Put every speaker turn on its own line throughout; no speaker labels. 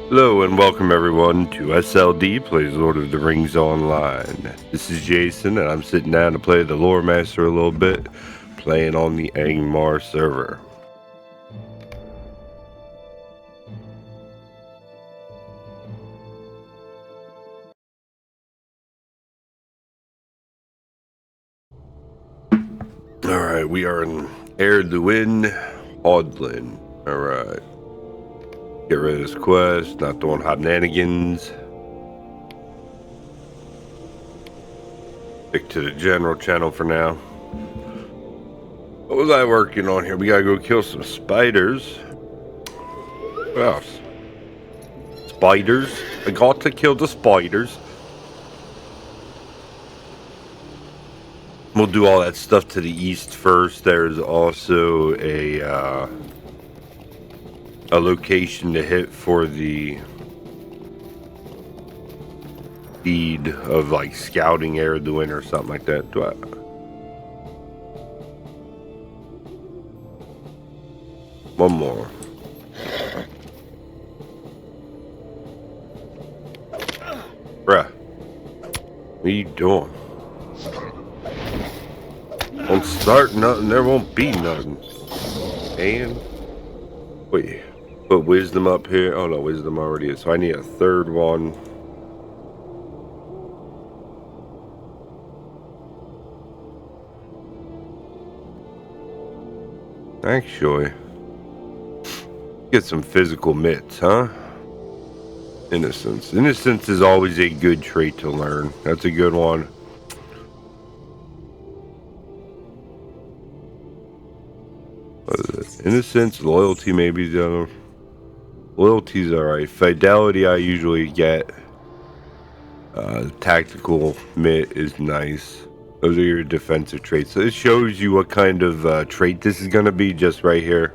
Hello and welcome everyone to SLD Plays Lord of the Rings Online. This is Jason and I'm sitting down to play the Lore-master a little bit, playing on the Angmar server. Alright, we are in Ered Luin, Odlin. Alright. Get rid of this quest, not doing shenanigans. Stick to the general channel for now. What was I working on here? We gotta go kill some spiders. What else? Spiders. I got to kill the spiders. We'll do all that stuff to the east first. There's also a location to hit for the speed of like scouting Ered Luin or something like that. One more. Bruh. What are you doing? Don't start nothing, there won't be nothing. And wait, put wisdom up here. Oh no, wisdom already is. So I need a third one. Actually, get some physical mitts, huh? Innocence. Innocence is always a good trait to learn. That's a good one. What is it? Innocence, loyalty, maybe. Loyalty's alright. Fidelity, I usually get. Tactical mitt is nice. Those are your defensive traits. So it shows you what kind of trait this is going to be just right here.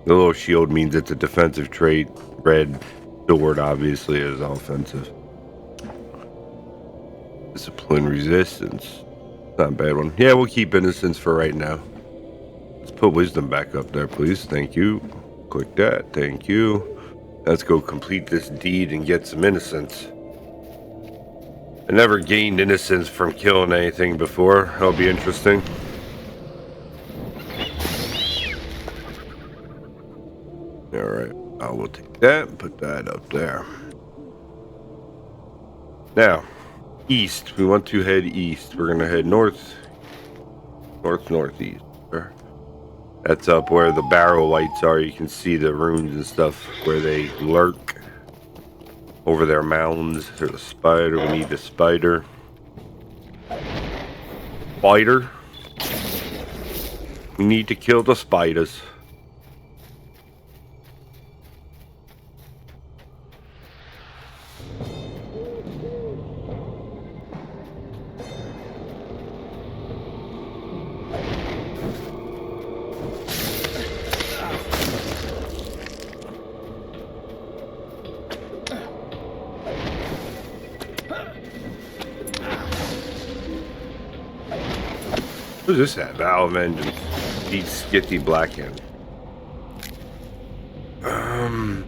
The little shield means it's a defensive trait. Red sword obviously is offensive. Discipline resistance. Not a bad one. Yeah, we'll keep innocence for right now. Let's put wisdom back up there, please. Thank you. Click that. Thank you. Let's go complete this deed and get some innocence. I never gained innocence from killing anything before. That'll be interesting. Alright, I will take that and put that up there. Now, east. We want to head east. We're going to head north. Northeast. That's up where the barrow lights are. You can see the runes and stuff where they lurk. Over their mounds. There's a spider. We need the spider. Spider. We need to kill the spiders. What does this have? Valve engine. Beat Skitty Blackhand.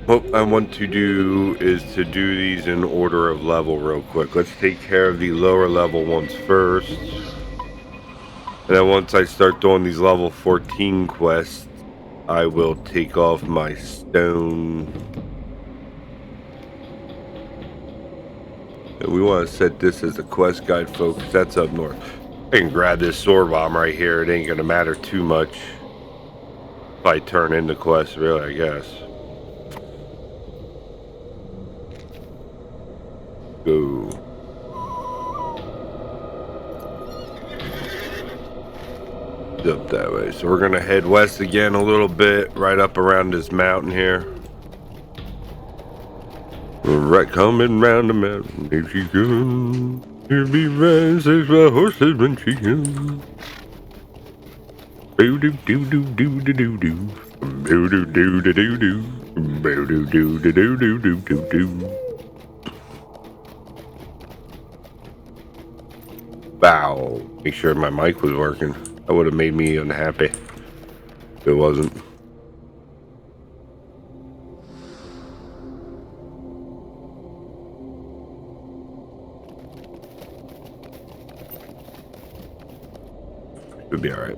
What I want to do is to do these in order of level real quick. Let's take care of the lower level ones first. And then once I start doing these level 14 quests, I will take off my stone. And we want to set this as the quest guide, folks. That's up north. I can grab this sword bomb right here. It ain't gonna matter too much if I turn into quest, really, I guess. Go. Up that way. So we're gonna head west again a little bit, right up around this mountain here. We're right coming round the mountain. If she comes. She'll be riding 6 by horses when she comes. Boo doo doo doo doo doo doo doo. Boo doo doo doo doo doo. Boo doo doo doo doo doo doo doo doo. Wow. Make sure my mic was working. That would have made me unhappy if it wasn't. Should be alright.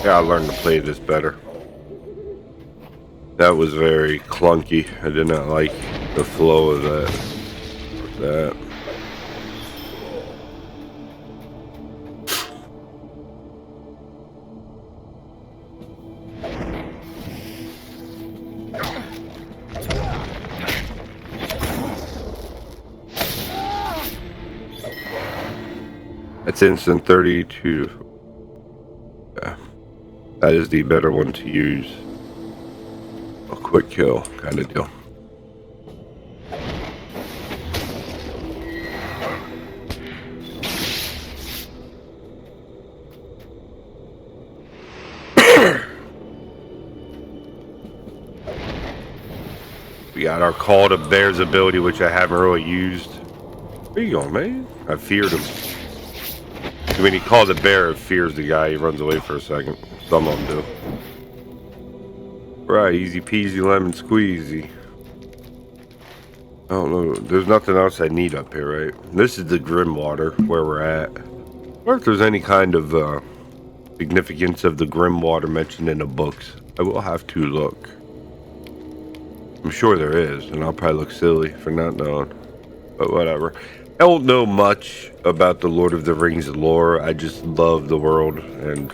Yeah, I learned to play this better. That was very clunky. I did not like the flow of that. That's instant 32. Yeah, that is the better one to use. A quick kill kind of deal. We got our Call to Bear's ability, which I haven't really used. Where you going, man? I feared him. When he calls a bear, it fears the guy. He runs away for a second. Some of them do. Right, easy peasy lemon squeezy. I don't know. There's nothing else I need up here, right? This is the Grimwater, where we're at. I wonder if there's any kind of significance of the Grimwater mentioned in the books. I will have to look. I'm sure there is, and I'll probably look silly for not knowing. But whatever. I don't know much about the Lord of the Rings lore. I just love the world, and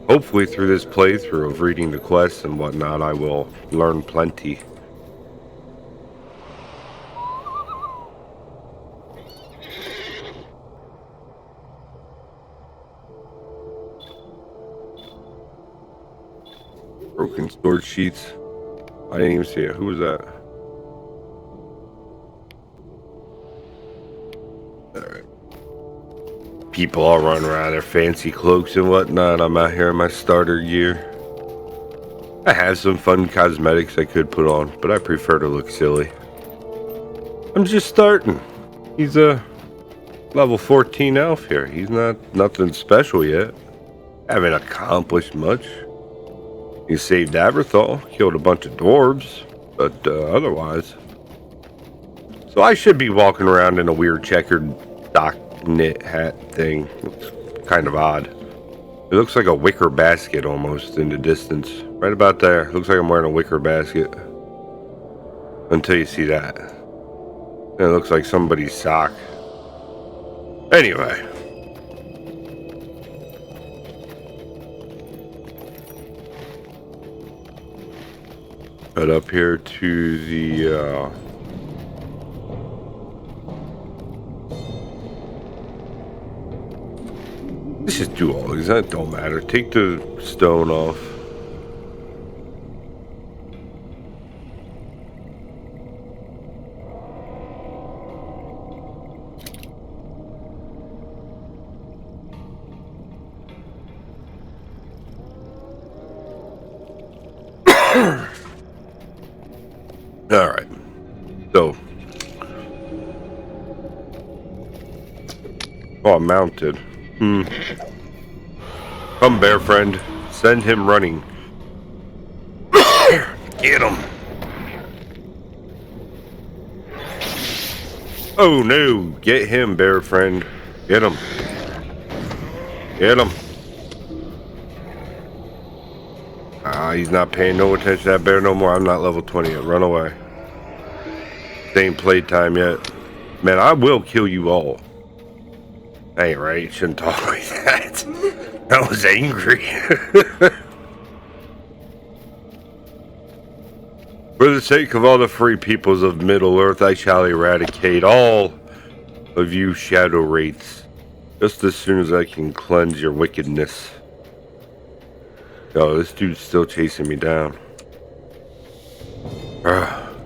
hopefully through this playthrough of reading the quests and whatnot, I will learn plenty. Broken sword sheaths. I didn't even see it. Who was that? Alright. People all run around their fancy cloaks and whatnot. I'm out here in my starter gear. I have some fun cosmetics I could put on, but I prefer to look silly. I'm just starting. He's a level 14 elf here. He's nothing special yet. Haven't accomplished much. He saved Aberthal, killed a bunch of dwarves, but otherwise. So I should be walking around in a weird checkered dock knit hat thing. Looks kind of odd. It looks like a wicker basket almost in the distance. Right about there. Looks like I'm wearing a wicker basket. Until you see that. And it looks like somebody's sock. Anyway. Head up here to the let's just do all these. That don't matter. Take the stone off. All right. So, oh, I'm mounted. Come, bear friend. Send him running. Get him. Oh no! Get him, bear friend. Get him. Get him. He's not paying no attention to that bear no more. I'm not level 20 yet. Run away. Ain't playtime yet. Man, I will kill you all. Ain't right. Shouldn't talk like that. I was angry. For the sake of all the free peoples of Middle-earth, I shall eradicate all of you shadow wraiths. Just as soon as I can cleanse your wickedness. Oh, this dude's still chasing me down.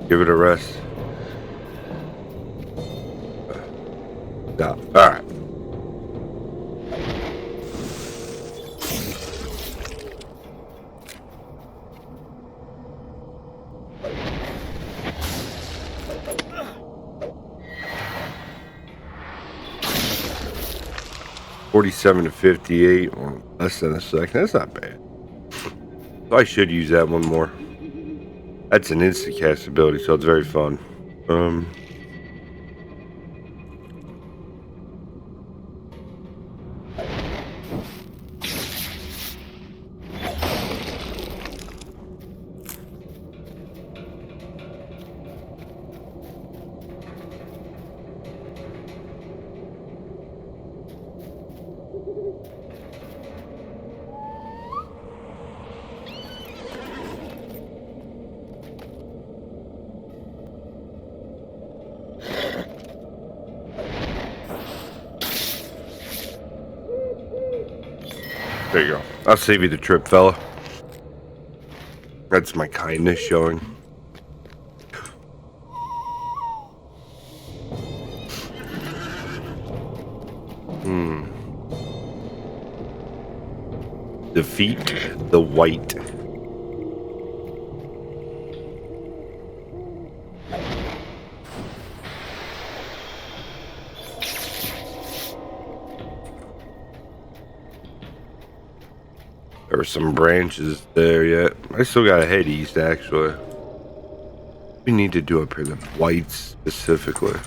Give it a rest. Stop. Alright. 47 to 58, or less than a second. That's not bad. So I should use that one more. That's an instant cast ability, so it's very fun. There you go. I'll save you the trip, fella. That's my kindness showing. Defeat the white. There were some branches there yet. I still gotta head east, actually. We need to do up here the whites specifically.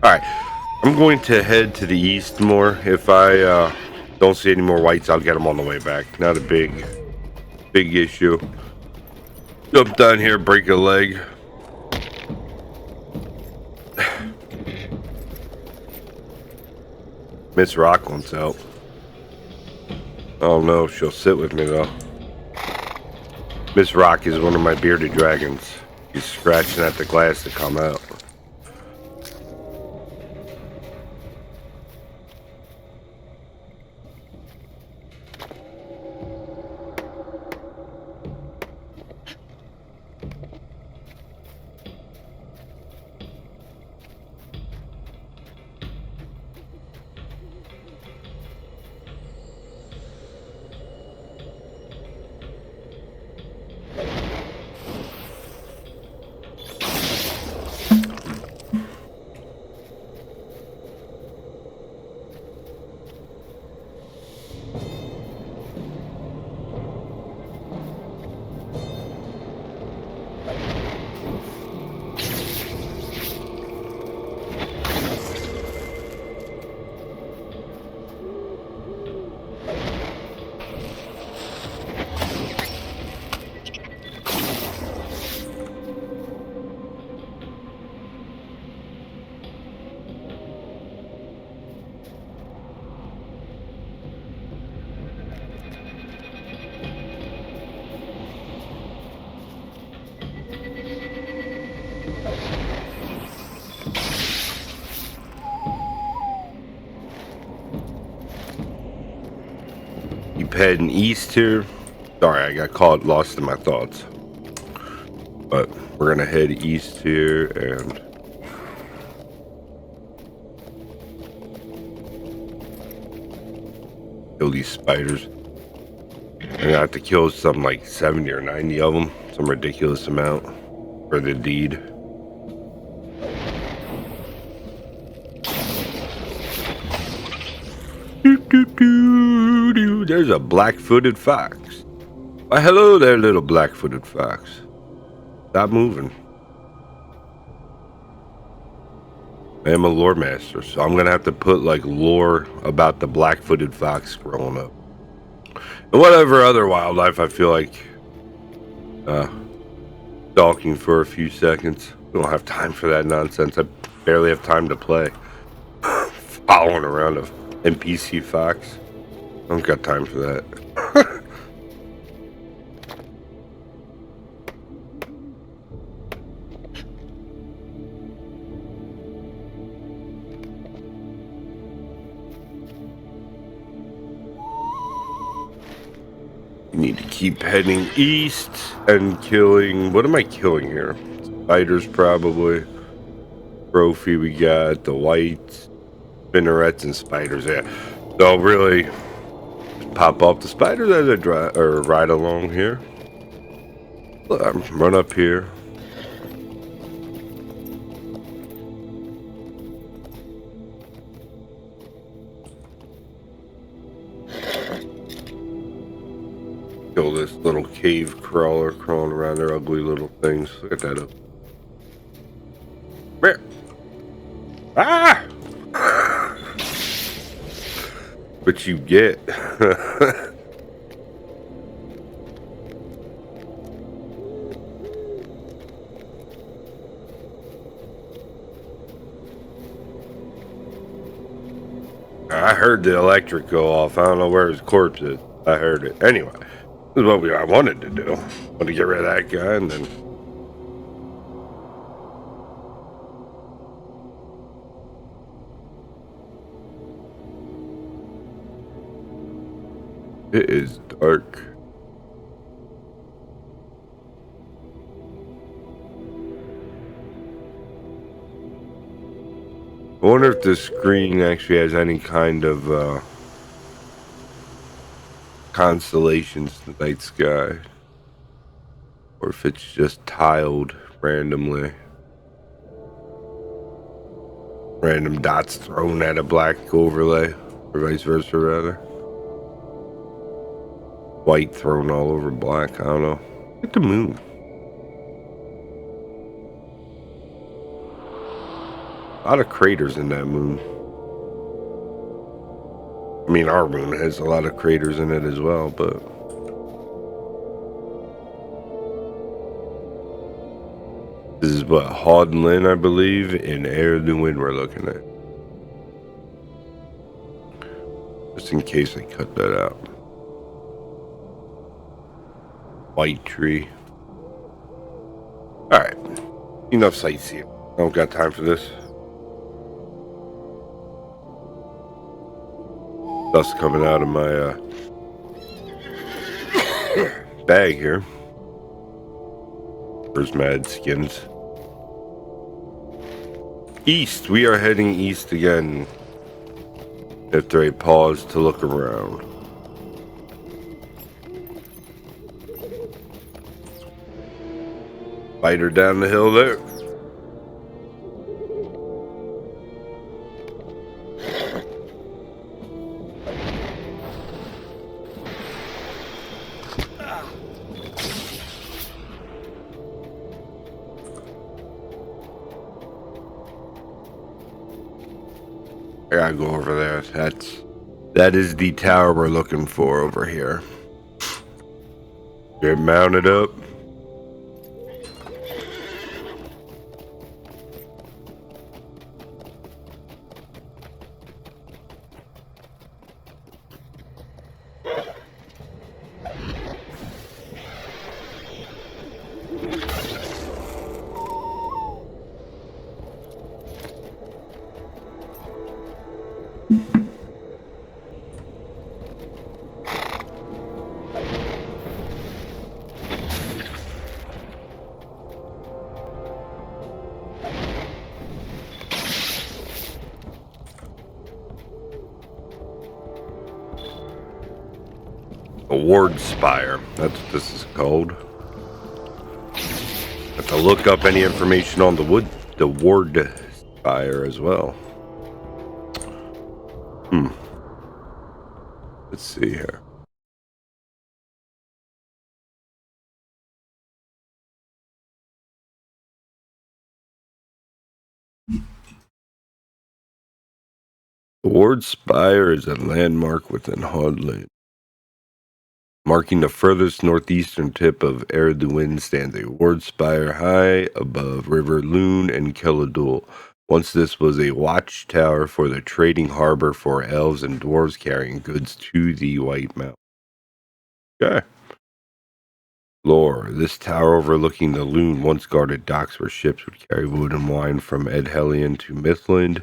Alright, I'm going to head to the east more. If I don't see any more whites, I'll get them on the way back. Not a big issue. Jump down here, break a leg. Miss Rock wants out. Oh no, she'll sit with me though. Miss Rock is one of my bearded dragons. She's scratching at the glass to come out. Heading east here. Sorry, I got caught lost in my thoughts. But we're gonna head east here and kill these spiders. I'm gonna have to kill some like 70 or 90 of them, some ridiculous amount for the deed. There's a black-footed fox. Why, hello there, little black-footed fox. Stop moving. I am a lore master, so I'm gonna have to put like lore about the black-footed fox growing up. And whatever other wildlife I feel like stalking for a few seconds. We don't have time for that nonsense. I barely have time to play. Following around an NPC fox. I don't got time for that. You need to keep heading east and killing... What am I killing here? Spiders, probably. Trophy we got. The whites. Spinnerets and spiders, yeah. So really... pop off the spiders as I ride along here. Run up here. Kill this little cave crawler crawling around their ugly little things. Look at that up. Where? Ah! What you get? I heard the electric go off. I don't know where his corpse is. I heard it. Anyway, this is what I wanted to do. I wanted to get rid of that guy and then... It is dark. I wonder if this screen actually has any kind of constellations in the night sky, or if it's just tiled randomly. Random dots thrown at a black overlay, or vice versa rather. White thrown all over black, I don't know. Look at the moon. A lot of craters in that moon. I mean, our moon has a lot of craters in it as well, but... This is what, Lin, I believe, in Ered Luin we're looking at. Just in case I cut that out. White tree. Alright. Enough sightseeing. I don't got time for this. Dust coming out of my bag here. There's mad skins. East. We are heading east again. After a pause to look around. Spider down the hill there. I gotta go over there. That is the tower we're looking for over here. Get mounted up. A ward spire. That's what this is called. Have to look up any information on the ward spire as well. Let's see here. The ward spire is a landmark within Lin. Marking the furthest northeastern tip of Ered Luin stands a ward spire high above River Lune and Keladul. Once this was a watchtower for the trading harbor for elves and dwarves carrying goods to the White Mountain. Okay. Lore. This tower overlooking the Lune once guarded docks where ships would carry wood and wine from Edhellion to Mythland.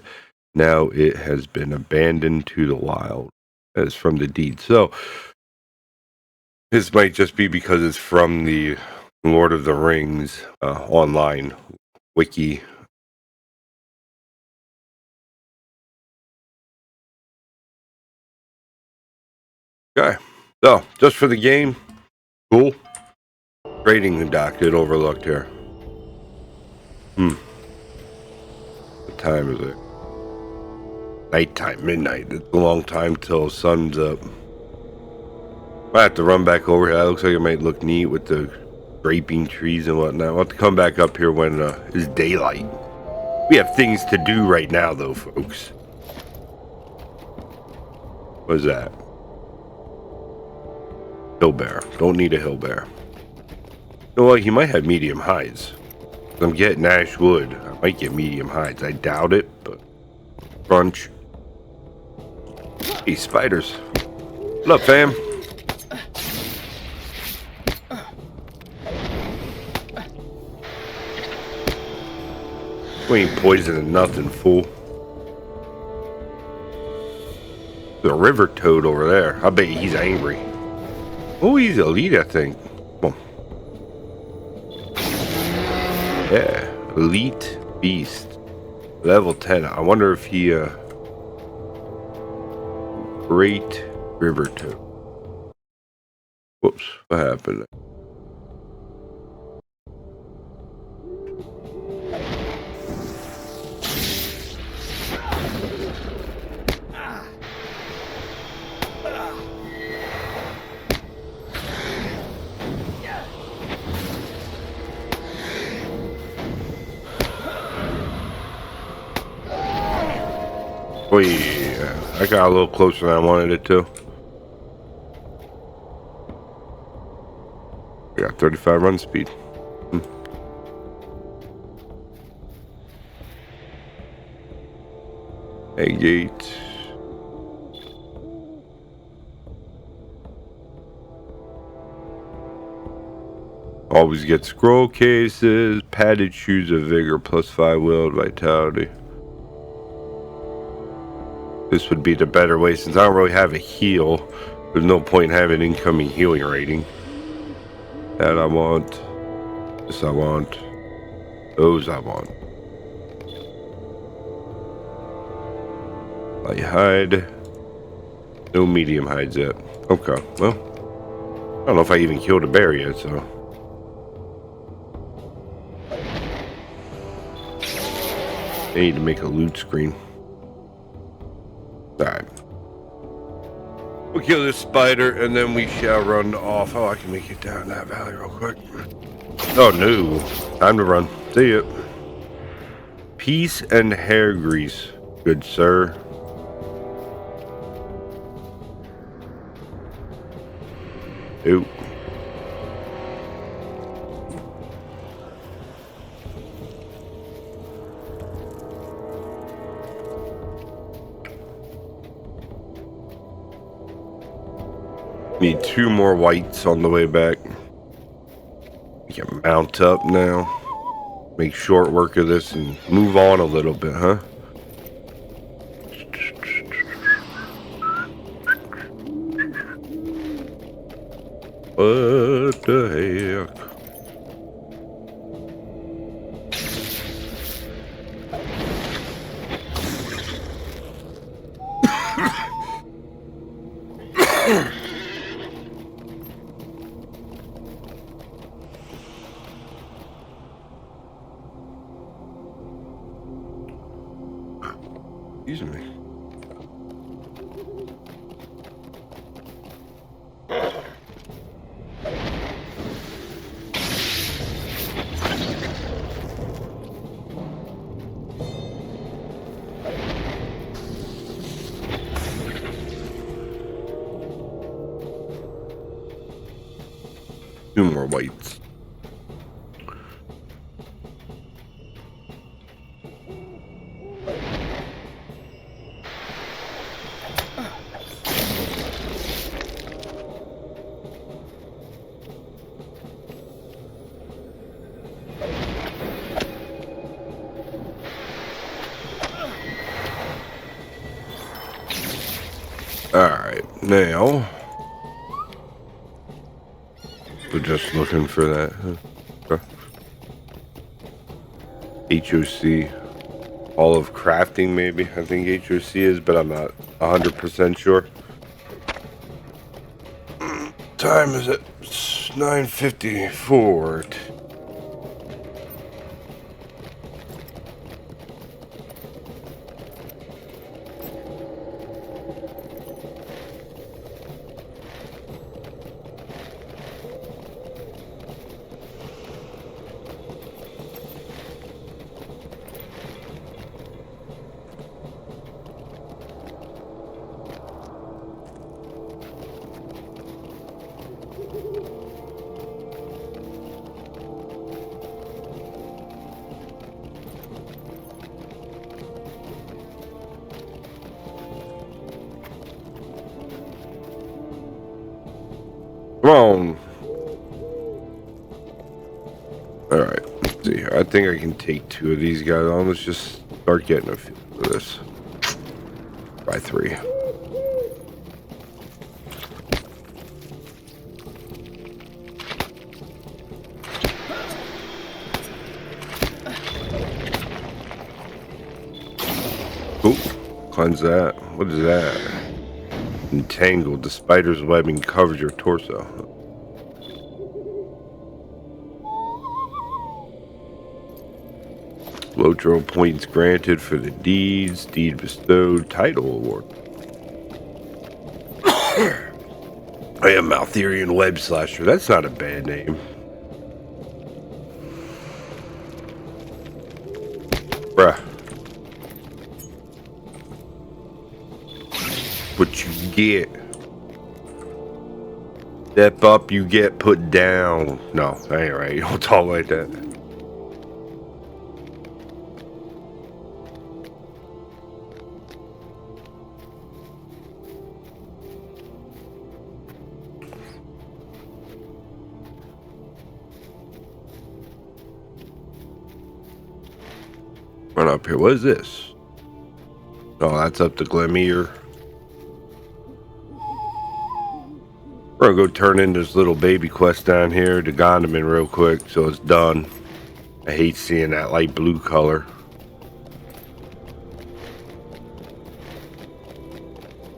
Now it has been abandoned to the wild, as from the deed. So, this might just be because it's from the Lord of the Rings online wiki. Okay, so just for the game, cool. Trading dock it overlooked here. What time is it? Nighttime, midnight. It's a long time till sun's up. I have to run back over here. That looks like it might look neat with the draping trees and whatnot. I'll have to come back up here when it's daylight. We have things to do right now, though, folks. What is that? Hill bear. Don't need a hill bear. You know what? He might have medium hides. I'm getting ash wood. I might get medium hides. I doubt it, but crunch. Hey, spiders. What up, fam? We ain't poisoning nothing, fool. There's a river toad over there. I bet he's angry. Oh, he's elite, I think. Come on. Yeah, elite beast. Level 10. I wonder if he, great river toad. Whoops, what happened? Oh yeah, I got a little closer than I wanted it to. I got 35 run speed. Hey, gate. Always get scroll cases, padded shoes of vigor, +5 will vitality. This would be the better way since I don't really have a heal. There's no point in having incoming healing rating. That I want. This I want. Those I want. Light hide. No medium hides yet. Okay, well. I don't know if I even killed a bear yet, so. I need to make a loot screen. Alright. We'll kill this spider and then we shall run off. Oh, I can make it down that valley real quick. Oh no. Time to run. See ya. Peace and hair grease, good sir. Ooh. Need 2 more whites on the way back. We can mount up now. Make short work of this and move on a little bit, huh? What the heck? Excuse me. Two more whites. Alright, now we're just looking for that. Okay. HOC. All of crafting, maybe. I think HOC is, but I'm not 100% sure. Time is it? It's 9:54. Come on. Alright, let's see here. I think I can take 2 of these guys on. Let's just start getting a few of this. Try 3. Oh, cleanse that. What is that? Entangled. The spider's webbing covers your torso. LOTRO points granted for the deeds. Deed bestowed. Title award. I am Maltherian Web Slasher. That's not a bad name. Bruh. What you get. Step up, you get put down. No, that ain't right. You don't talk like that. Run up here. What is this? Oh, that's up to Glamir. We're gonna go turn in this little baby quest down here to Gondaman real quick so it's done. I hate seeing that light blue color.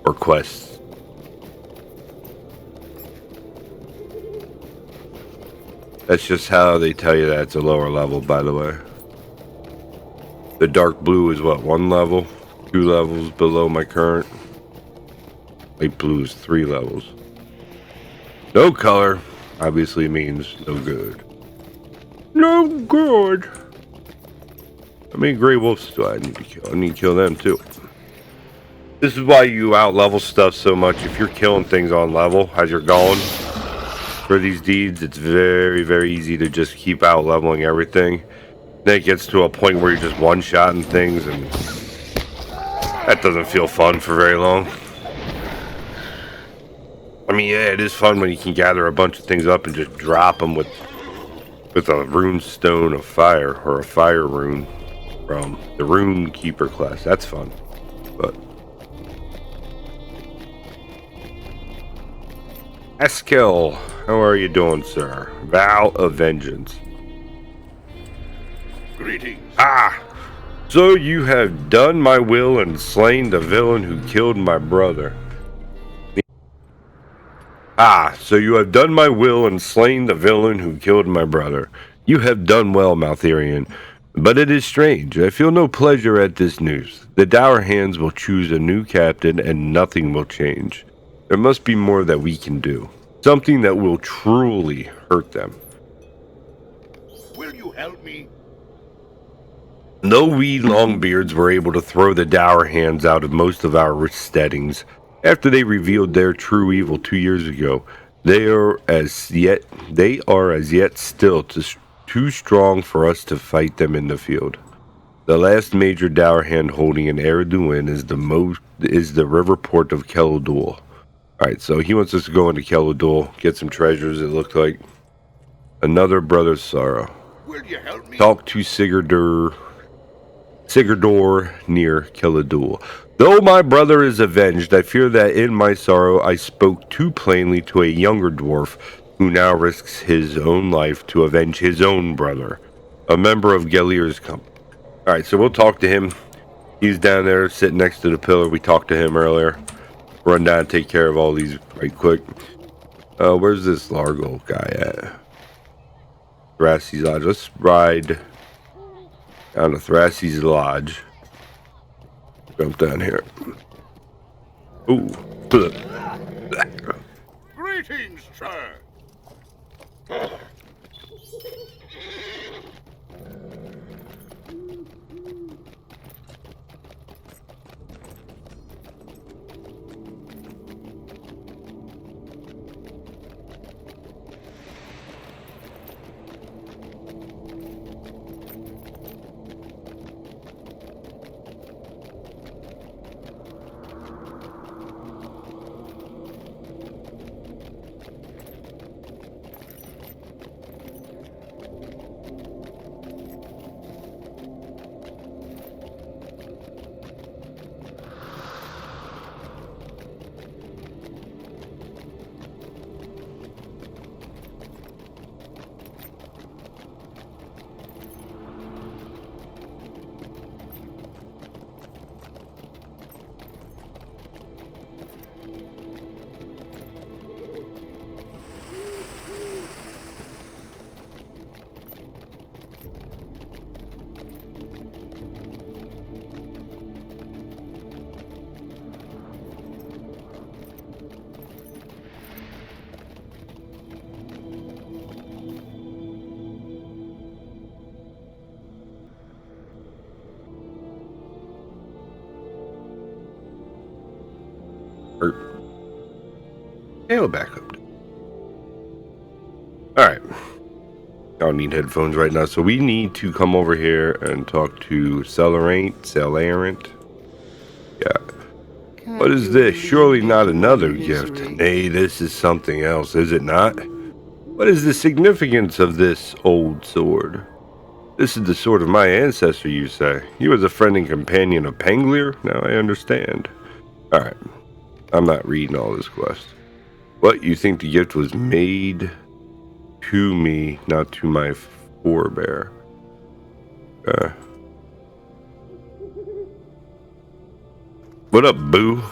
Or quests. That's just how they tell you that it's a lower level, by the way. The dark blue is what, 1 level? 2 levels below my current. Light blue is 3 levels. No color obviously means no good. No good. How many gray wolves do I need to kill? I need to kill them too. This is why you out-level stuff so much. If you're killing things on level as you're going for these deeds, it's very, very easy to just keep out-leveling everything. Then it gets to a point where you're just one-shotting things, and that doesn't feel fun for very long. I mean, yeah, it is fun when you can gather a bunch of things up and just drop them with a rune stone of fire, or a fire rune from the Rune-keeper class. That's fun, but... Eskel, how are you doing, sir? Vow of Vengeance.
Greetings.
Ah! So you have done my will and slain the villain who killed my brother. Ah, so you have done my will and slain the villain who killed my brother. You have done well, Maltherian. But it is strange. I feel no pleasure at this news. The Dour Hands will choose a new captain and nothing will change. There must be more that we can do. Something that will truly hurt them.
Will you help me?
Though we Longbeards were able to throw the Dour Hands out of most of our steadings, after they revealed their true evil 2 years ago, they are as yet still too strong for us to fight them in the field. The last major Dour Hand holding in Ered Luin is the river port of Kelodul. Alright, so he wants us to go into Kelodul, get some treasures, it looked like. Another brother's sorrow.
Will you help me?
Talk to Sigurdor near Kelodul. Though my brother is avenged, I fear that in my sorrow I spoke too plainly to a younger dwarf who now risks his own life to avenge his own brother, a member of Gelir's company. Alright, so we'll talk to him. He's down there sitting next to the pillar. We talked to him earlier. Run down and take care of all these right quick. Where's this Largo guy at? Thrassy's Lodge. Let's ride down to Thrassy's Lodge. Jump down here. Ooh.
Greetings, sir.
Or tail back up. Alright. I don't need headphones right now, so we need to come over here and talk to Celerant. Yeah. What is this? Surely not another gift. Nay, this is something else, is it not? What is the significance of this old sword? This is the sword of my ancestor, you say. He was a friend and companion of Panglir? Now I understand. Alright. I'm not reading all this quest. What, you think the gift was made to me, not to my forebear? What up, boo?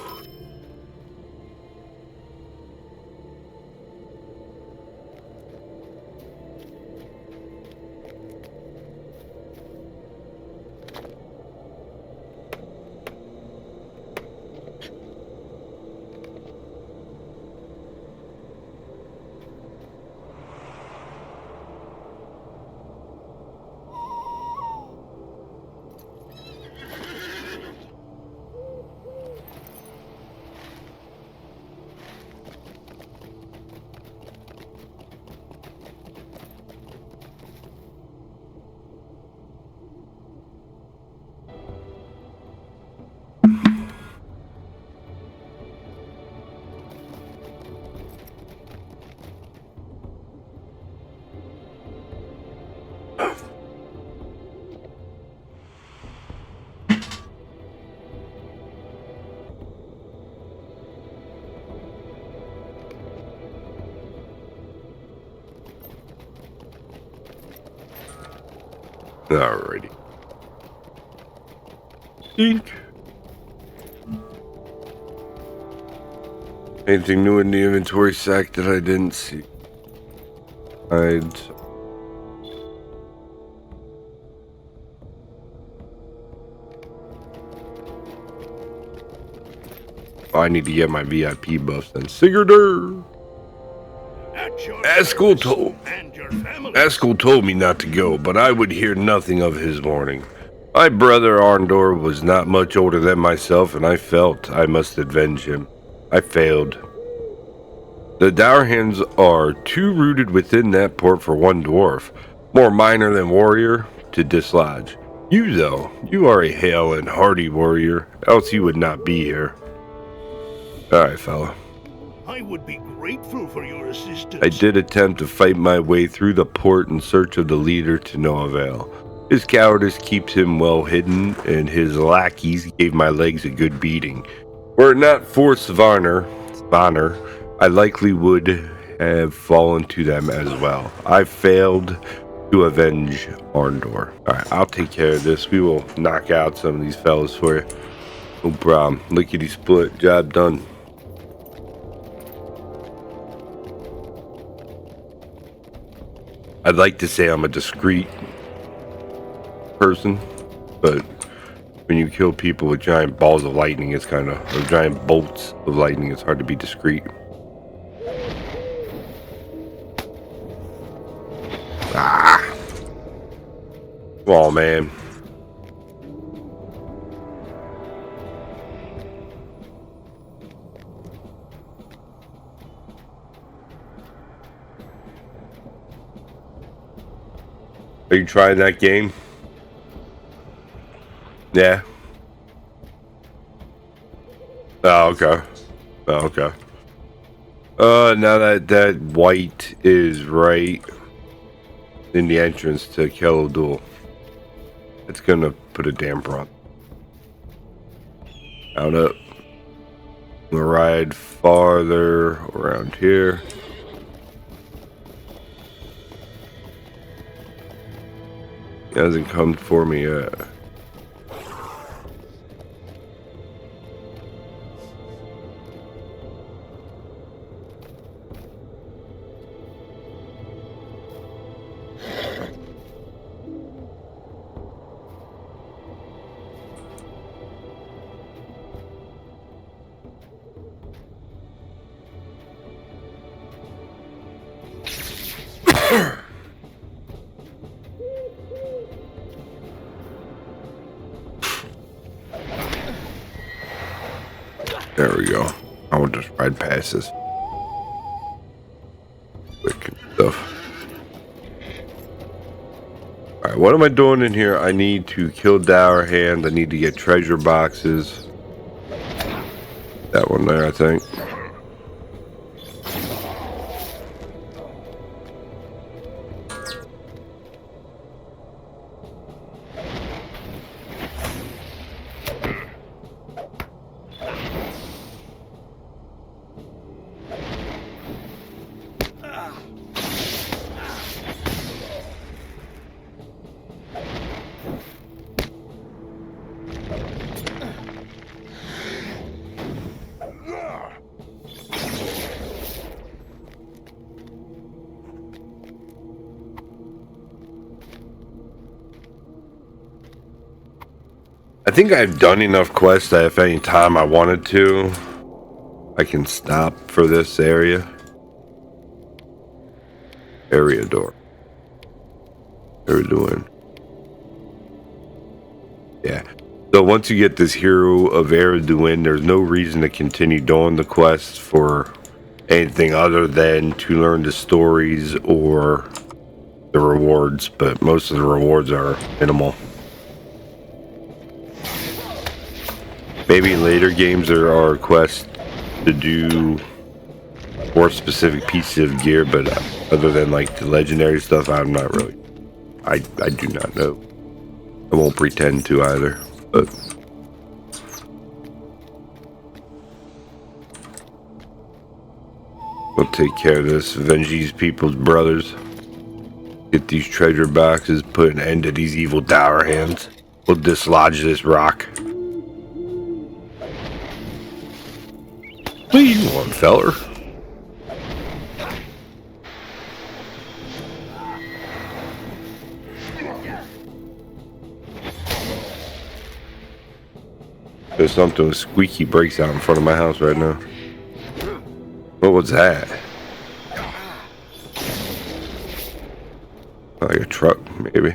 Alrighty. Eek. Anything new in the inventory sack that I didn't see? I need to get my VIP buffs then. Sigurdur! Askel told me not to go, but I would hear nothing of his warning. My brother Arndor was not much older than myself, and I felt I must avenge him. I failed. The Dourhands are too rooted within that port for one dwarf, more minor than warrior, to dislodge. You, though, you are a hale and hearty warrior, else you would not be here. Alright, fella.
I would be grateful for your assistance.
I did attempt to fight my way through the port in search of the leader to no avail. His cowardice keeps him well hidden, and his lackeys gave my legs a good beating. Were it not for Svanr, I likely would have fallen to them as well. I failed to avenge Arndor. Alright, I'll take care of this. We will knock out some of these fellas for you. No problem. Lickety split. Job done. I'd like to say I'm a discreet person, but when you kill people with giant balls of lightning, it's kind of, or giant bolts of lightning, it's hard to be discreet. Ah! Come on, man. Are you trying that game? Yeah. Oh, okay. Oh, okay. Now that white is right in the entrance to Kelodul, it's gonna put a damper on. Out up. We'll ride farther around here. It hasn't come for me yet. There we go. I will just ride past this. Quick stuff. Alright, what am I doing in here? I need to kill Dour Hand. I need to get treasure boxes. That one there, I think. I think I've done enough quests that if any time I wanted to, I can stop for this area. Area door. Ered Luin. Yeah. So once you get this hero of Ered Luin, there's no reason to continue doing the quests for anything other than to learn the stories or the rewards, but most of the rewards are minimal. Maybe in later games there are quests to do more specific pieces of gear, but other than like the legendary stuff, I'm not really. I do not know. I won't pretend to either, but we'll take care of this. Avenge these people's brothers. Get these treasure boxes, put an end to these evil Dour Hands. We'll dislodge this rock. What do you want, feller? There's something with squeaky brakes out in front of my house right now. What was that? Like a truck, maybe.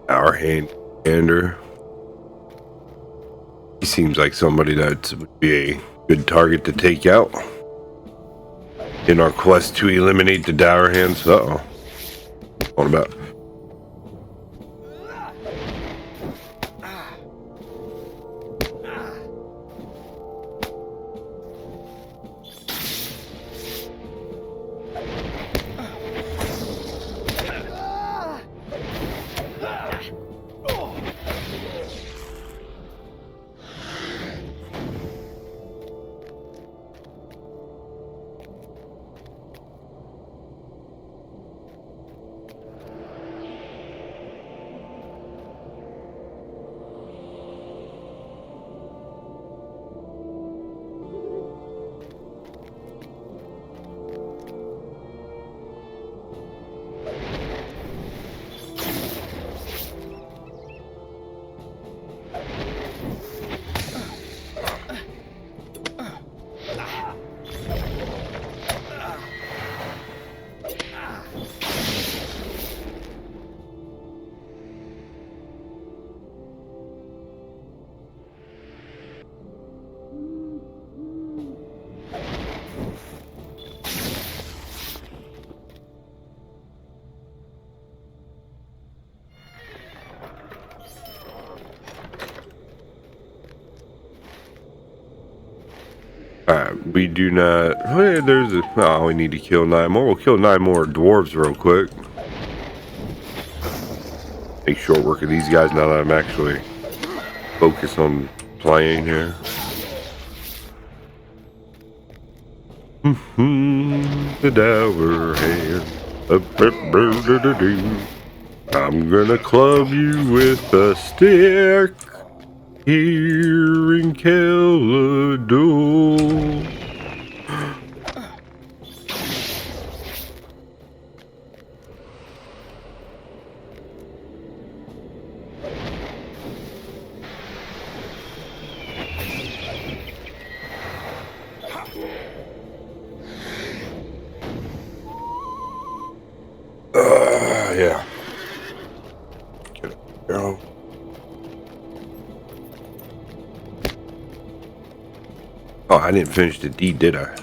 Our hander. He seems like somebody that would be a good target to take out in our quest to eliminate the Dour Hands. Uh-oh. What about? We do not. Hey, there's a. Oh, we need to kill 9 more. We'll kill 9 more dwarves real quick. Make short work of these guys now that I'm actually focus on playing here. The dower hand. I'm gonna club you with a stick here in Caledon. Yeah. Get it. Go. Oh, I didn't finish the deed, did I?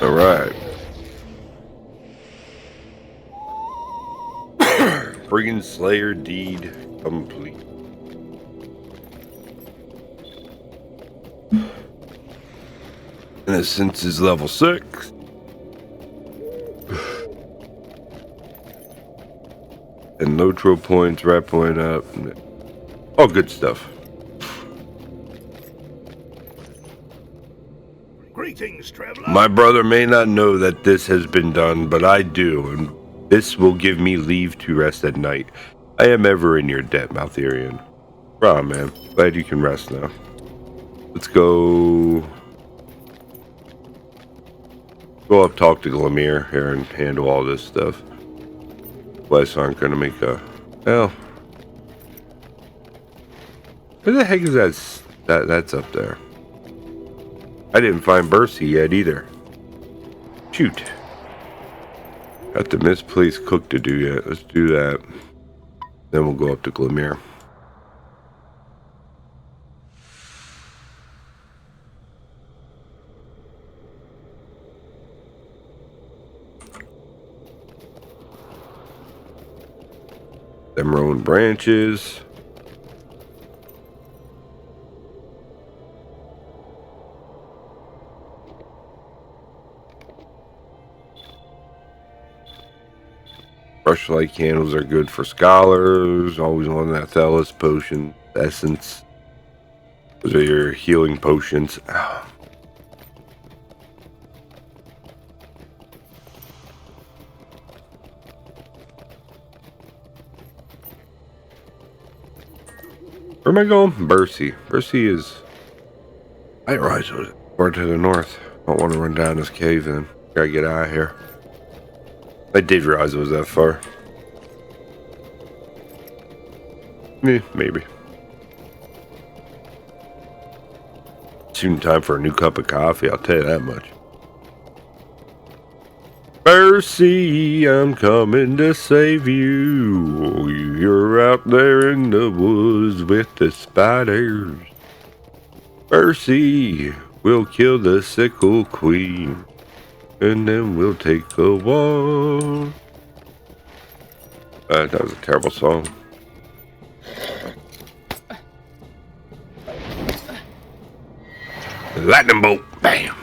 All right. Brigand Slayer deed complete. Innocence is level 6. And LOTRO points, rat point up. All good stuff.
Greetings, traveler.
My brother may not know that this has been done, but I do, and this will give me leave to rest at night. I am ever in your debt, Maltherian. Right, man. Glad you can rest now. Let's go up, talk to Glamir here and handle all this stuff. Quests aren't gonna make a... Well... Where the heck is that's up there? I didn't find Bercy yet either. Shoot. Got the misplaced cook to do yet. Let's do that. Then we'll go up to Glamir. Them rolling branches. Brushlight candles are good for scholars. Always want that Thelis potion essence. Those are your healing potions. Where am I going? Bercy. Bercy is... I rise with it. Or to the north. Don't want to run down this cave then. Gotta get out of here. I did realize it was that far. Maybe. Soon time for a new cup of coffee, I'll tell you that much. Mercy, I'm coming to save you. You're out there in the woods with the spiders. Mercy, we'll kill the sickle queen. And then we'll take a walk. That was a terrible song. Lightning bolt. Bam.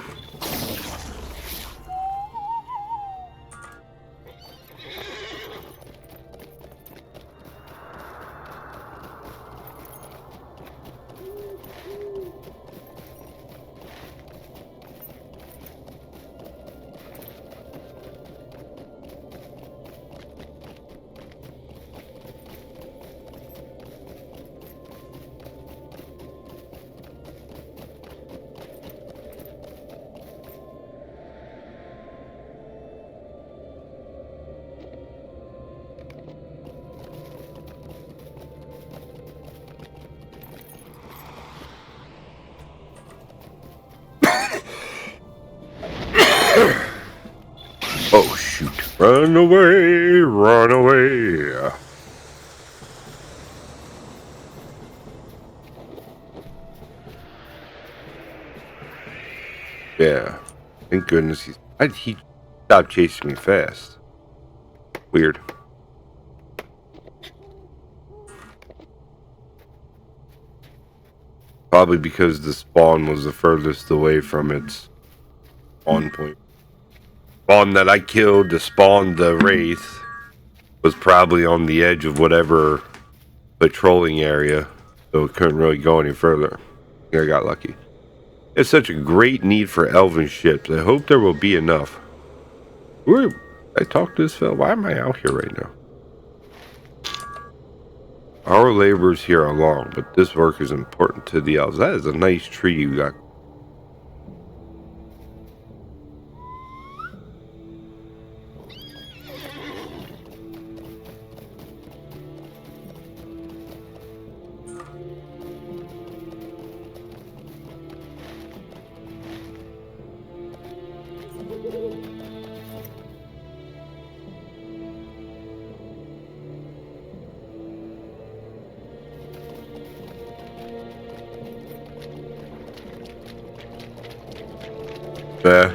Oh, shoot. Run away, run away. Yeah. Thank goodness he stopped chasing me fast. Weird. Probably because the spawn was the furthest away from its spawn point. Spawn that I killed to spawn the wraith was probably on the edge of whatever patrolling area, so it couldn't really go any further. I think I got lucky. It's such a great need for elven ships. I hope there will be enough. I talked to this fella. Why am I out here right now? Our labors here are long, but this work is important to the elves. That is a nice tree you got. Yeah.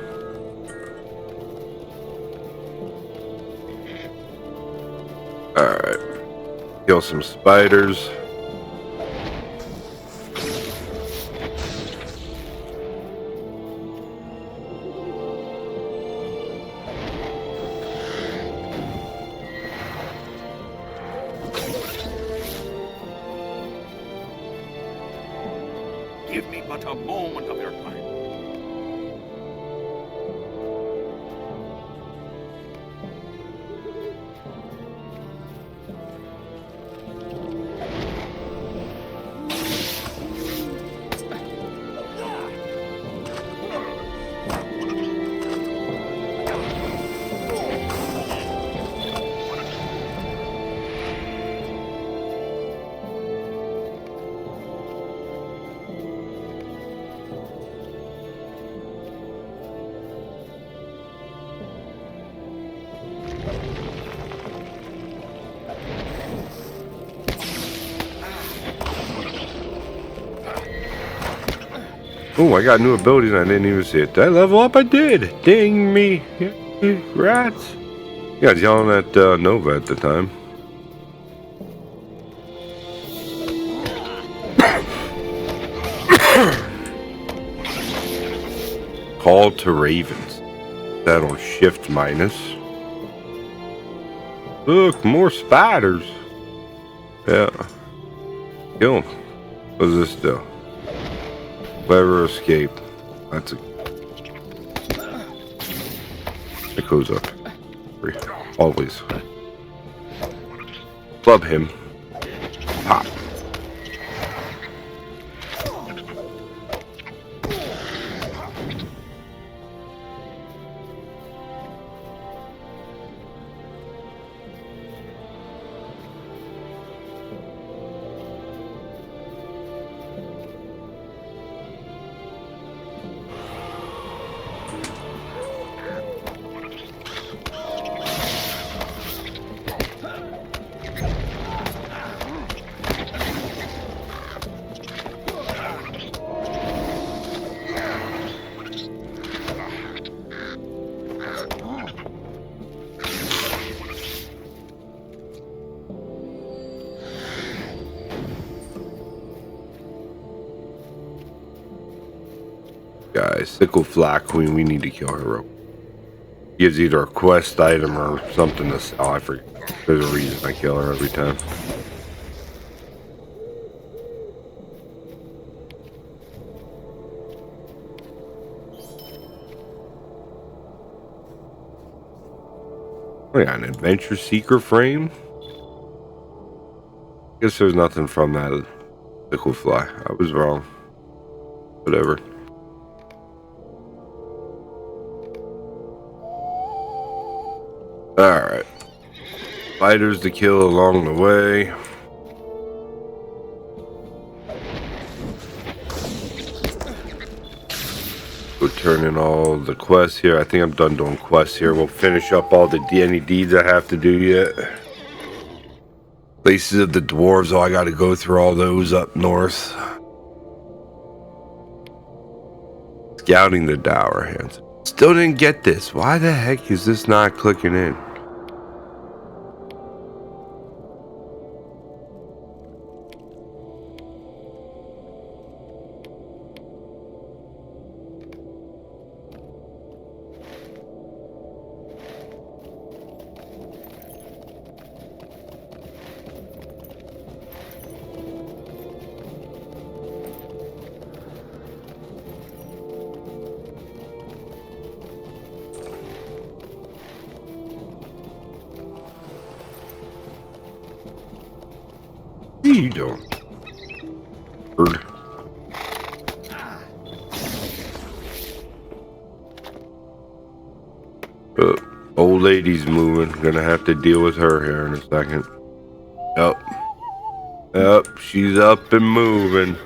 Alright. Kill some spiders.
Give me but a moment of your time.
Oh, I got new abilities and I didn't even see it. Did I level up? I did. Ding me. Rats. Yeah, I was yelling at Nova at the time. Call to Ravens. That on shift minus. Look, more spiders. Yeah. Kill them. What does this do? Clever escape. That's a... It goes up. Always. Club him. Pop. Guys, Sickle Flat Queen, we need to kill her. Gives either a quest item or something to sell. I forget. There's a reason I kill her every time. Oh yeah, an Adventure Seeker frame? Guess there's nothing from that Sickle Fly. I was wrong. Whatever. Alright. Spiders to kill along the way. Go turn in all the quests here. I think I'm done doing quests here. We'll finish up all the any deeds I have to do yet. Places of the dwarves. Oh, I got to go through all those up north. Scouting the dower hands. Still didn't get this. Why the heck is this not clicking in? What are you doing? Bird. Old lady's moving. Gonna have to deal with her here in a second. Yep, she's up and moving.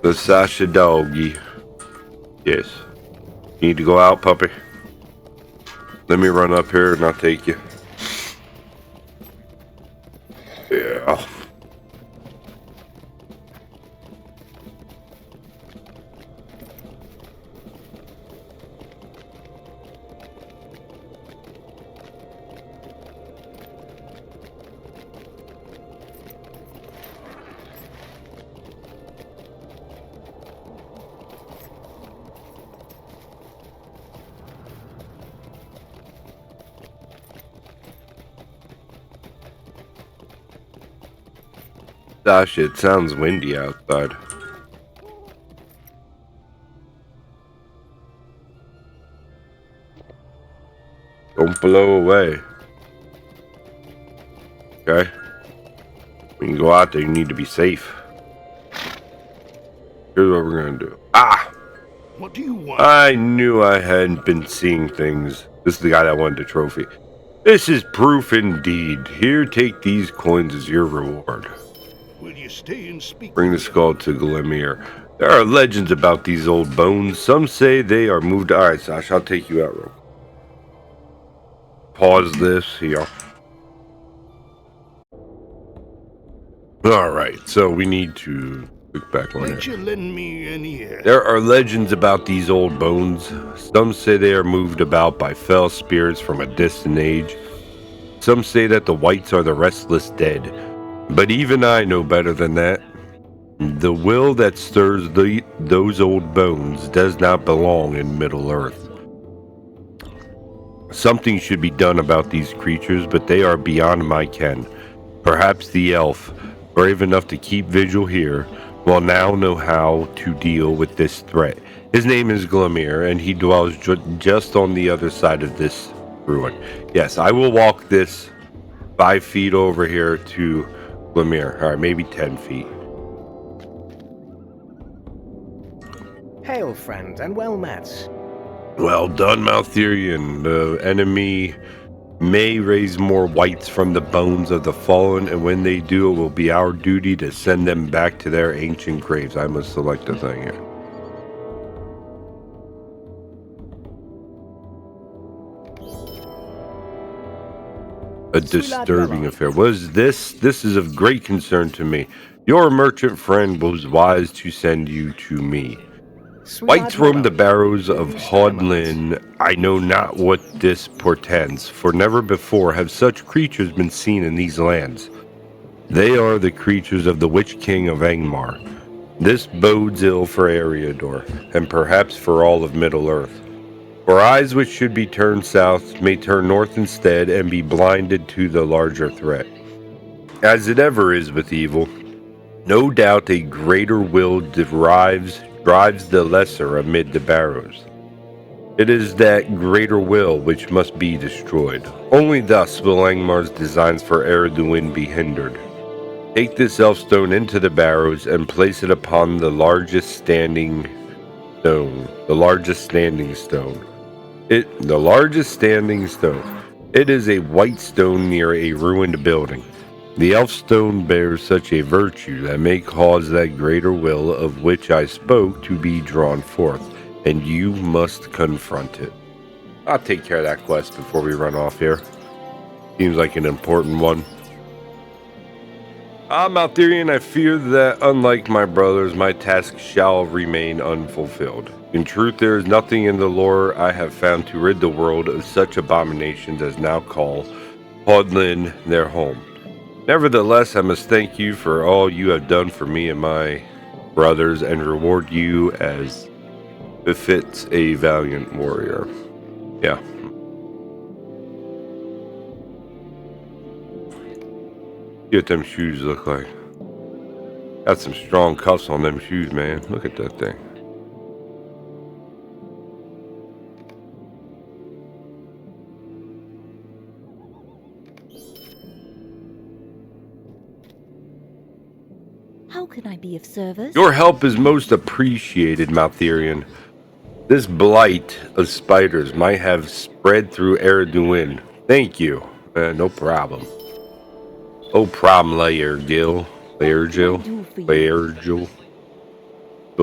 The Sasha doggy. Yes. You need to go out, puppy. Let me run up here and I'll take you. Yeah. Gosh, it sounds windy outside. Don't blow away. Okay? When you go out there, you need to be safe. Here's what we're gonna do. Ah!
What do you want?
I knew I hadn't been seeing things. This is the guy that wanted the trophy. This is proof indeed. Here, take these coins as your reward.
Will you stay and speak?
Bring the skull to Glimmer. There are legends about these old bones. Some say they are moved. Alright, Sash, I'll take you out real quick. Pause this here. Alright, so we need to look back on it.
Let you lend me an ear?
There are legends about these old bones. Some say they are moved about by fell spirits from a distant age. Some say that the whites are the restless dead. But even I know better than that. The will that stirs those old bones does not belong in Middle-earth. Something should be done about these creatures, but they are beyond my ken. Perhaps the elf, brave enough to keep vigil here, will now know how to deal with this threat. His name is Glimmer, and he dwells just on the other side of this ruin. Yes, I will walk this 5 feet over here to Glimmer. Alright, maybe 10 feet.
Hail, friend, and well met.
Well done, Maltherian. The enemy may raise more whites from the bones of the fallen, and when they do, it will be our duty to send them back to their ancient graves. I must select a thing here. A disturbing affair. What is this? This is of great concern to me. Your merchant friend was wise to send you to me. Whites roam the barrows of Hodlin. I know not what this portends, for never before have such creatures been seen in these lands. They are the creatures of the Witch King of Angmar. This bodes ill for Eriador, and perhaps for all of Middle-earth. For eyes which should be turned south may turn north instead and be blinded to the larger threat. As it ever is with evil, no doubt a greater will drives the lesser amid the barrows. It is that greater will which must be destroyed. Only thus will Angmar's designs for Ered Luin be hindered. Take this elf stone into the barrows and place it upon the largest standing stone. It is a white stone near a ruined building. The elf stone bears such a virtue that may cause that greater will of which I spoke to be drawn forth, and you must confront it. I'll take care of that quest before we run off here. Seems like an important one. Maltherian, I fear that, unlike my brothers, my task shall remain unfulfilled. In truth, there is nothing in the lore I have found to rid the world of such abominations as now call Hodlin their home. Nevertheless, I must thank you for all you have done for me and my brothers, and reward you as befits a valiant warrior. Yeah. See what them shoes look like. Got some strong cuffs on them shoes, man. Look at that thing.
How can I be of service?
Your help is most appreciated, Maltherian. This blight of spiders might have spread through Ered Luin. Thank you. No problem. No problem, Layer Jill. You'll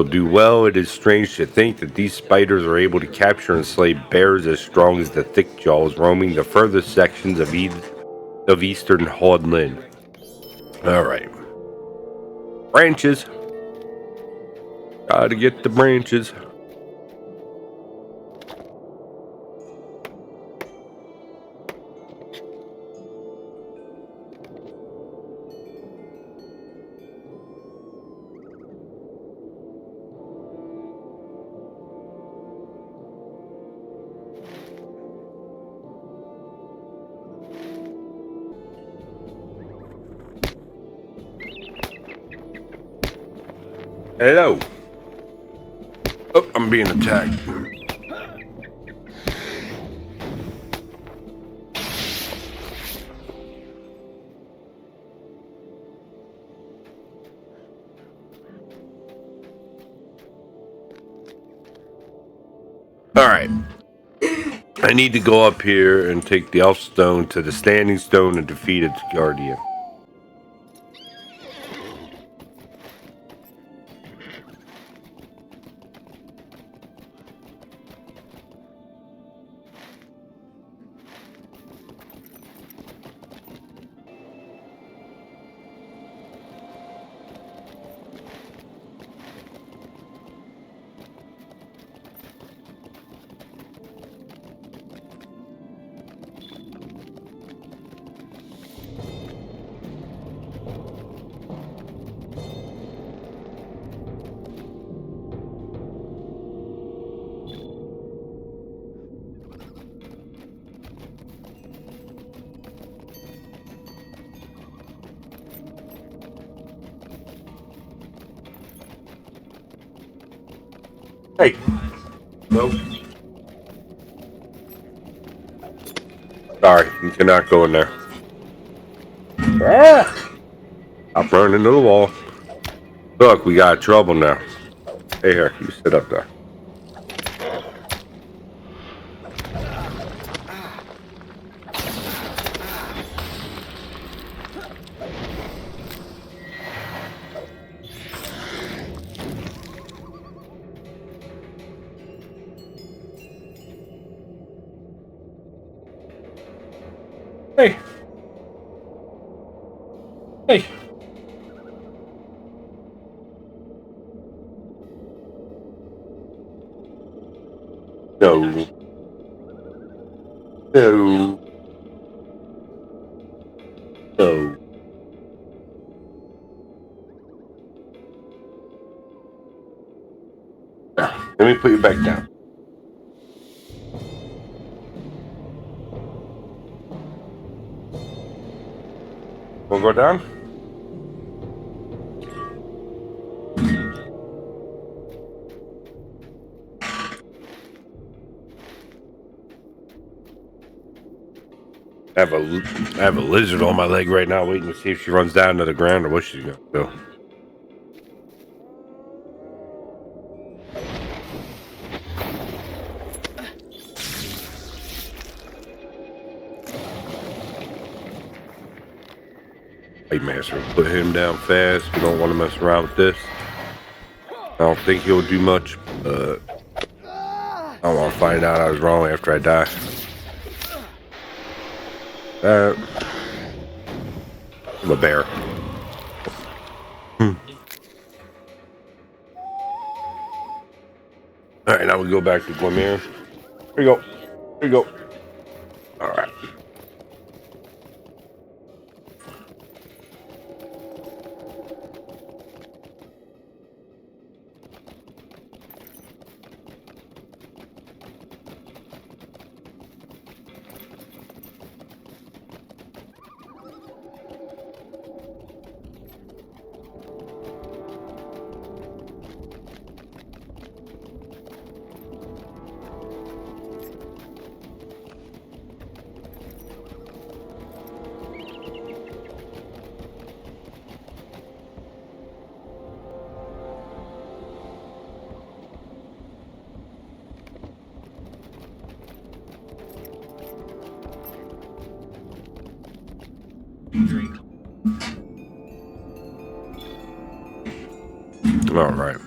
do well. It is strange to think that these spiders are able to capture and slay bears as strong as the thick jaws roaming the furthest sections of eastern Hodlin. Alright. Branches. Gotta get the branches. Hello. Oh, I'm being attacked. Alright. I need to go up here and take the elf stone to the standing stone and defeat its guardian. Hey. Nope. Sorry, you cannot go in there. Ah! I'll burn into the wall. Look, we got trouble now. Hey, here, you sit up there. Hey. Hey. No. No. No. Let me put you back down. We'll go down. I have a lizard on my leg right now, waiting to see if she runs down to the ground or what she's gonna do. Master, put him down fast. We don't want to mess around with this. I don't think he'll do much, but I want to find out I was wrong after I die. I'm a bear. Alright, now we go back to Glimmer. Here we go. Here we go. Alright. Alright.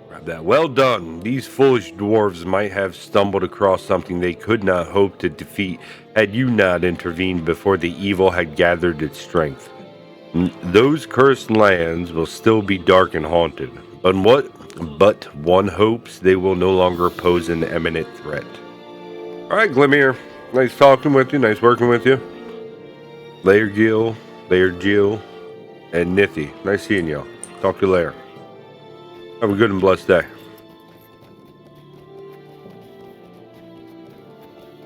Grab that. Well done. These foolish dwarves might have stumbled across something they could not hope to defeat had you not intervened before the evil had gathered its strength. Those cursed lands will still be dark and haunted, but one hopes they will no longer pose an imminent threat. Alright, Glimmer. Nice talking with you, nice working with you. Laird Jill, and Nithy. Nice seeing y'all. Talk to you later. Have a good and blessed day.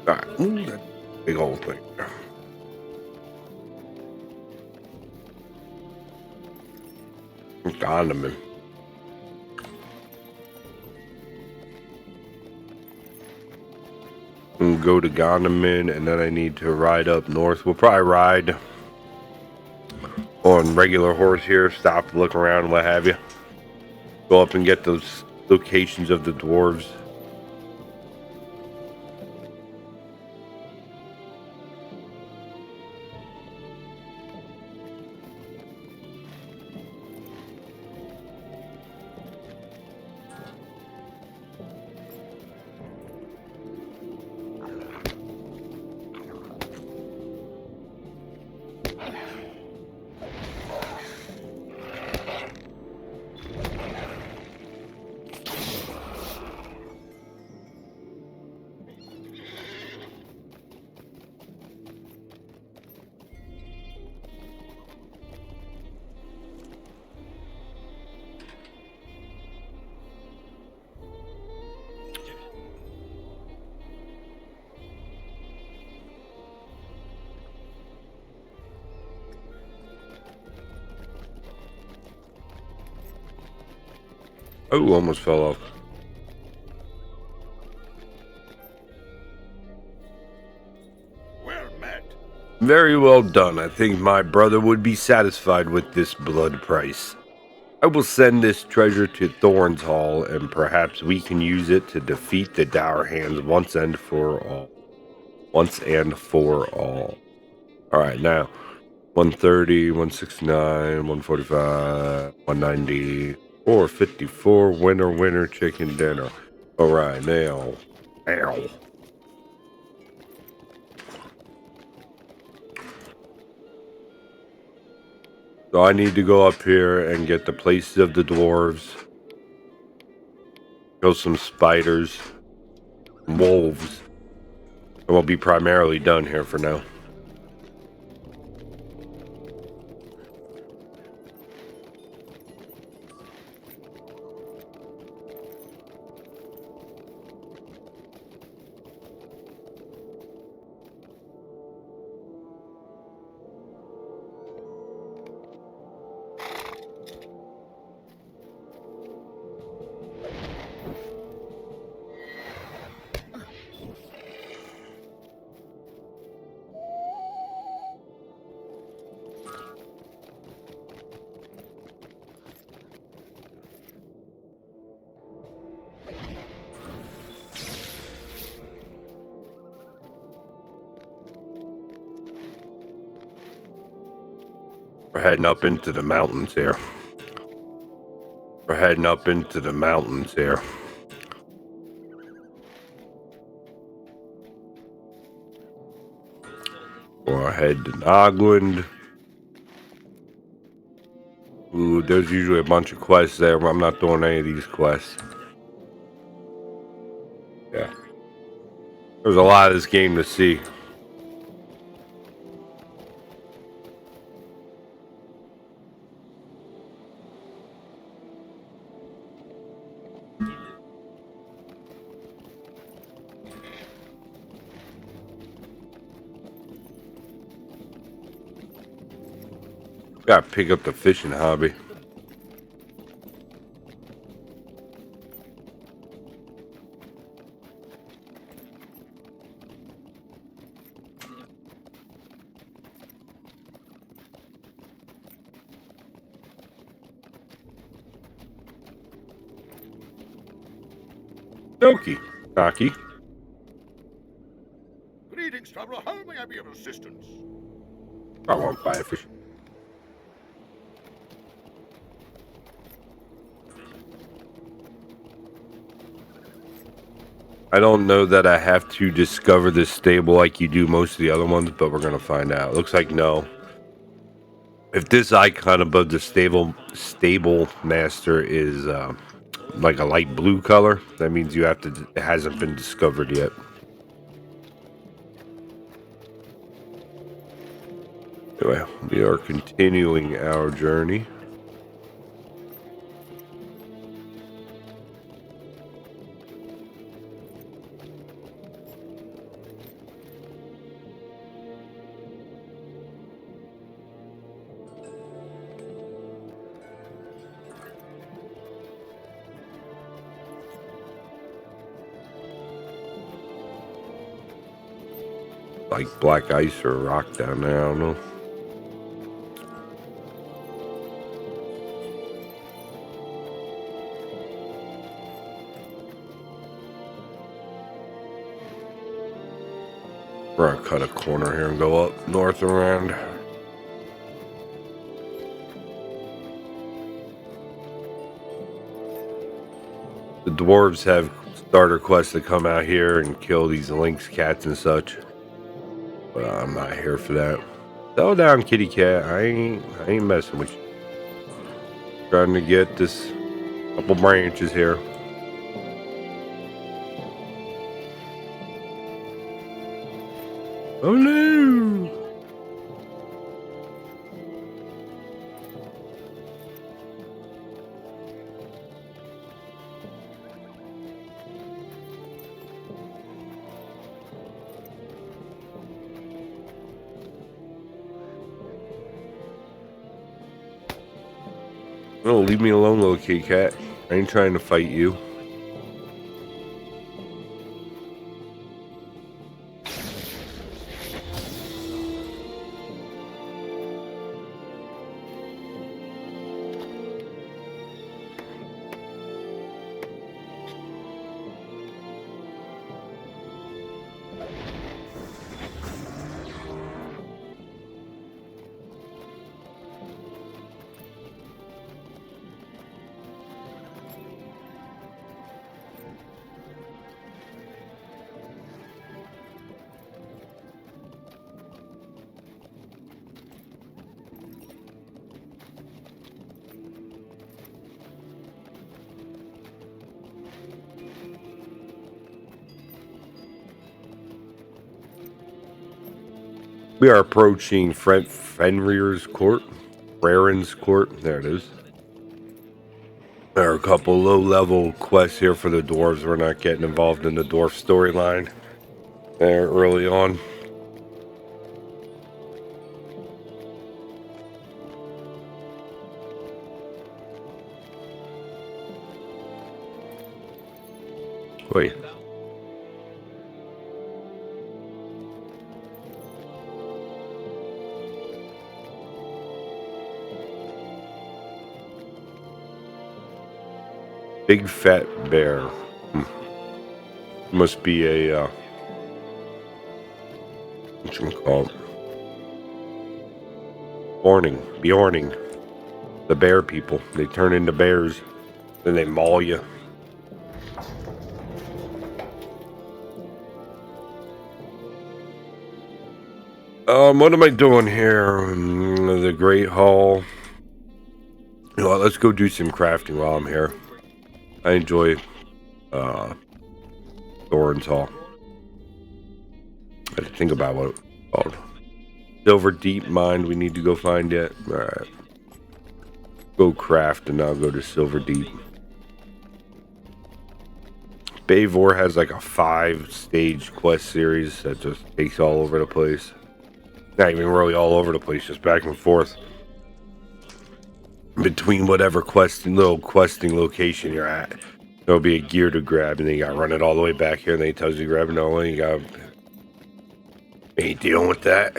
Alright, that big old thing. Gondaman. We'll go to Gondaman, and then I need to ride up north. We'll probably ride on regular horse here, stop, look around, what have you. Go up and get those locations of the dwarves. Oh, almost fell off.
Well met.
Very well done. I think my brother would be satisfied with this blood price. I will send this treasure to Thorn's Hall, and perhaps we can use it to defeat the Dour Hands once and for all. Alright, now. 130, 169, 145, 190, 454, winner, chicken dinner. Alright, now. Ow. So I need to go up here and get the places of the dwarves. Kill some spiders. Wolves. And we'll be primarily done here for now. We're heading up into the mountains here. We're heading up into the mountains here. We'll head to Nogland. Ooh, there's usually a bunch of quests there, but I'm not doing any of these quests. Yeah. There's a lot of this game to see. Gotta pick up the fishing hobby. Doki. Naki.
Greetings, traveler. How may I be of assistance?
I want fire fish. I don't know that I have to discover this stable like you do most of the other ones, but we're gonna find out. Looks like no. If this icon above the stable master is like a light blue color, that means you have to. It hasn't been discovered yet. Anyway, we are continuing our journey. Like black ice or rock down there, I don't know. We're gonna cut a corner here and go up north around. The dwarves have starter quests to come out here and kill these lynx cats and such. But I'm not here for that. Settle down, kitty cat. I ain't messing with you. Trying to get this couple branches here. Oh no! Oh, leave me alone, little kitty cat. I ain't trying to fight you. We are approaching Fenrir's court. Raren's court. There it is. There are a couple low-level quests here for the dwarves. We're not getting involved in the dwarf storyline there early on. Wait. Big fat bear. Must be a what you call it? Bjorning. The bear people. They turn into bears. Then they maul you. What am I doing here? The Great Hall. You know what, let's go do some crafting while I'm here. I enjoy Thorin's Hall. I had to think about what it's called. Silver Deep Mine we need to go find yet. Alright. Go craft and I'll go to Silver Deep. Bavor has like a 5-stage quest series that just takes all over the place. Not even really all over the place, just back and forth. Between whatever little questing location you're at. There'll be a gear to grab and then you gotta run it all the way back here and then he tells you to grab it all the way. You gotta... Ain't dealing with that.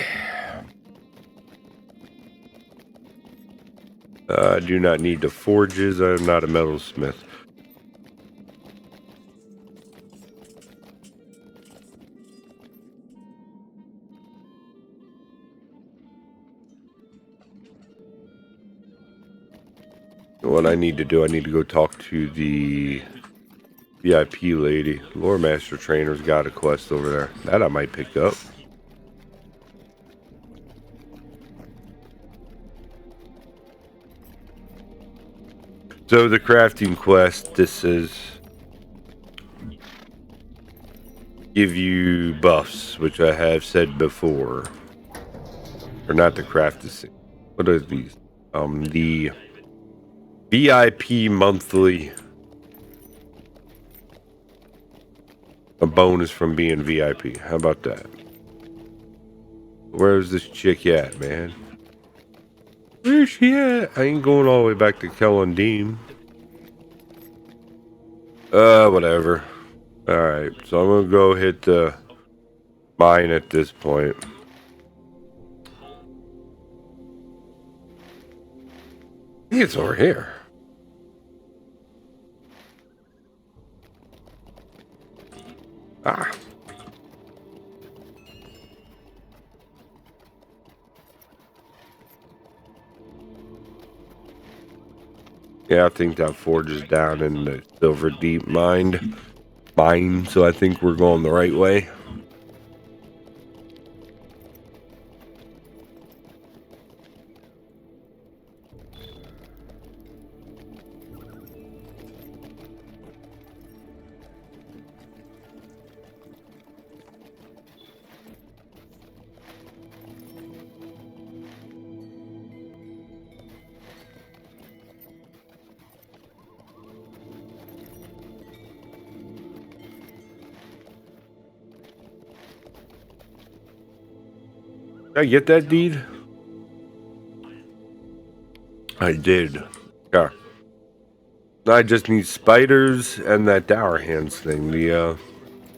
I do not need the forges. I'm not a metalsmith. What I need to do, I need to go talk to the VIP lady. Lore-master trainer's got a quest over there. That I might pick up. So the crafting quest, this is give you buffs, which I have said before. Or not the craft this. What are these? The VIP monthly. A bonus from being VIP. How about that? Where's this chick at, man? Where's she at? I ain't going all the way back to Kellandine. Whatever. Alright, so I'm gonna go hit the mine at this point. I think it's over here. Ah. Yeah, I think that forge is down in the Silver Deep mine, so I think we're going the right way. Did I get that deed? I did. Yeah. I just need spiders and that dower hands thing. The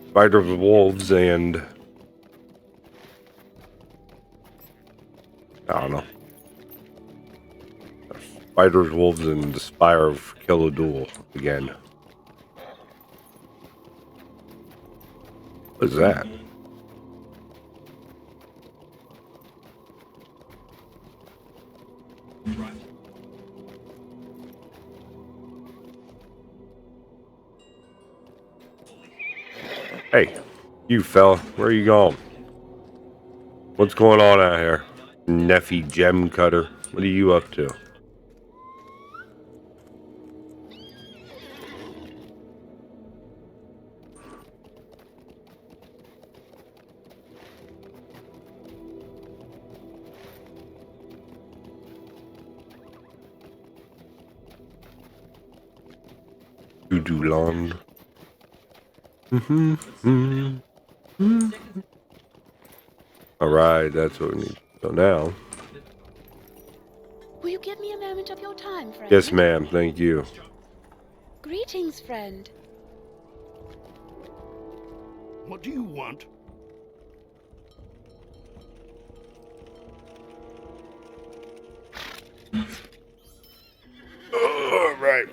spider wolves and I don't know. Spiders, wolves, and the Spire of Killadul again. What is that? Hey, you fella, where are you going? What's going on out here? Neffy Gem Cutter, what are you up to? Udulon. Alright, that's what we need. So now.
Will you give me a moment of your time, friend?
Yes, ma'am, thank you.
Greetings, friend.
What do you want?
Alright.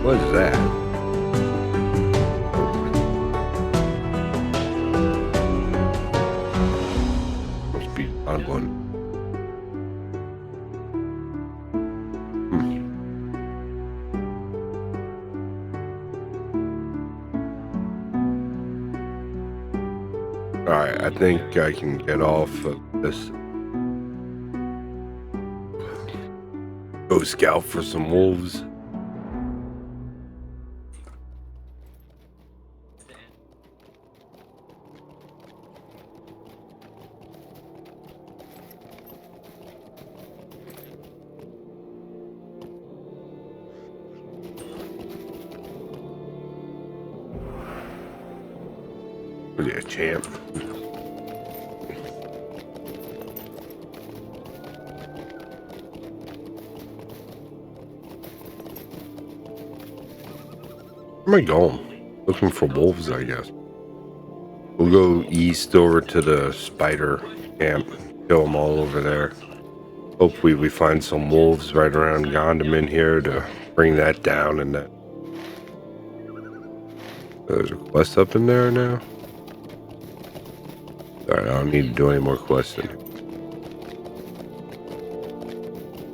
What is that? Must be an odd one. Alright, I think I can get off of this. Go scout for some wolves. Really a champ. Where am I going? Looking for wolves, I guess. We'll go east over to the spider camp. Kill them all over there. Hopefully we find some wolves right around Gondom here to bring that down. And that. There's a quest up in there now. Alright, I don't need to do any more questing.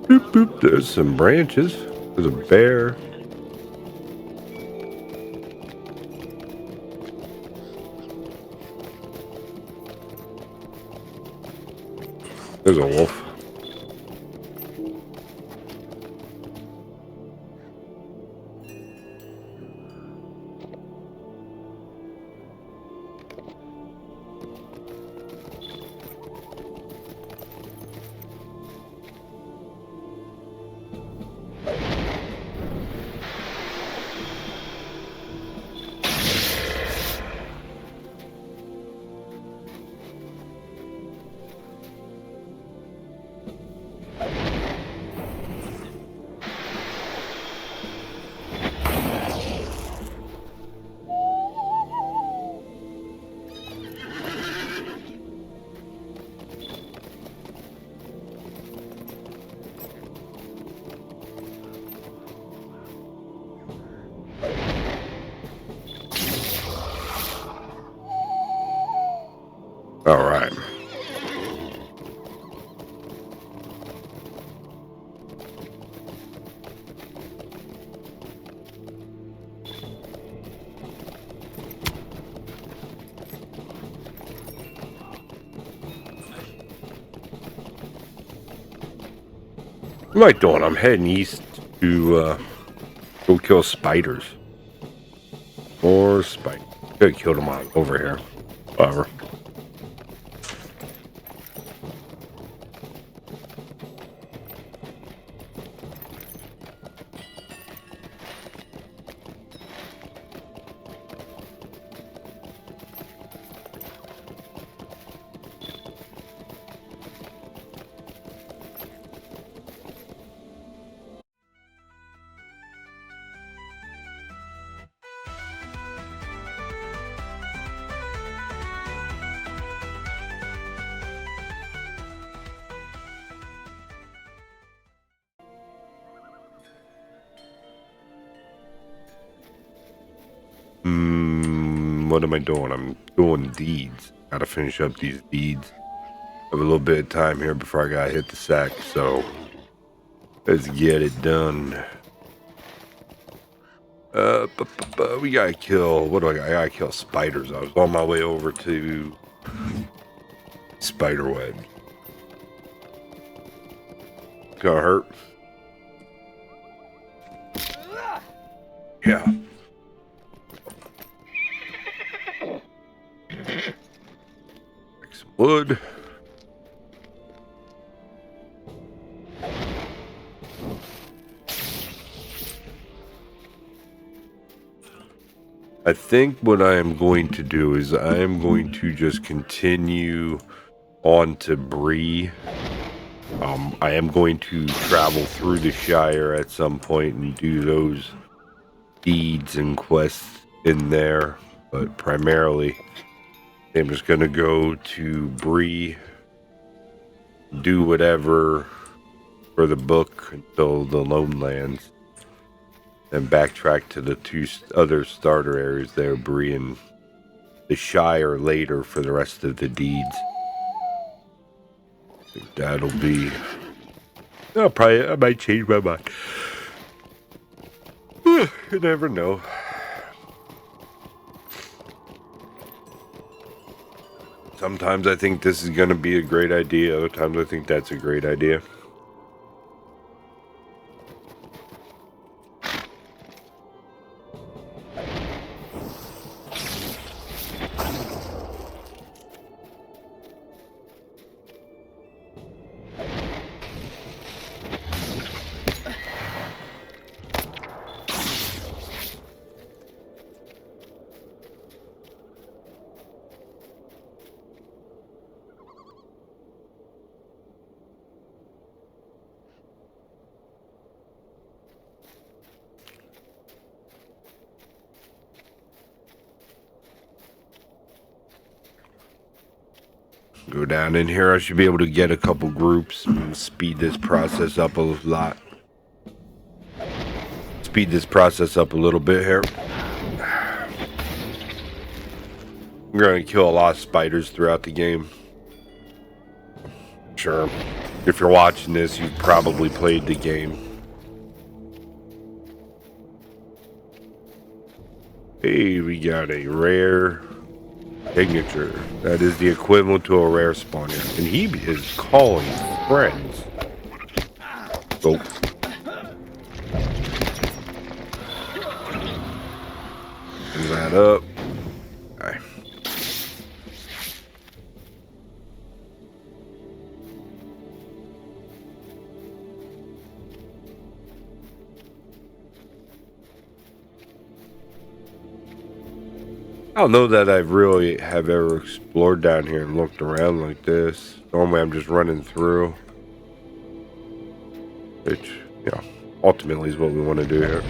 Boop boop, there's some branches. There's a bear. There's a wolf. All right. What am I doing? I'm heading east to go kill spiders. More spiders. Could have killed them on over here. Whatever. What am I doing? I'm doing deeds. Gotta finish up these deeds. Have a little bit of time here before I gotta hit the sack, so let's get it done. We gotta kill, what do I gotta kill spiders. I was on my way over to spiderweb. Gonna hurt. Yeah. Make some wood. I think what I am going to do is I am going to just continue on to Bree. I am going to travel through the Shire at some point and do those deeds and quests in there, but primarily I'm just going to go to Bree, do whatever for the book until the Lone Lands. and backtrack to the two other starter areas there, Bree and the Shire later for the rest of the deeds. I think that'll be... I might change my mind. You never know. Sometimes I think this is going to be a great idea. Other times I think that's a great idea. Go down in here. I should be able to get a couple groups and speed this process up a lot. Speed this process up a little bit here. I'm going to kill a lot of spiders throughout the game. Sure. If you're watching this, you've probably played the game. Hey, we got a rare signature. That is the equivalent to a rare spawner. And he is calling friends. Go. Clean that up. Okay. I don't know that I really have ever explored down here and looked around like this. Normally I'm just running through. Which, you know, ultimately is what we want to do here.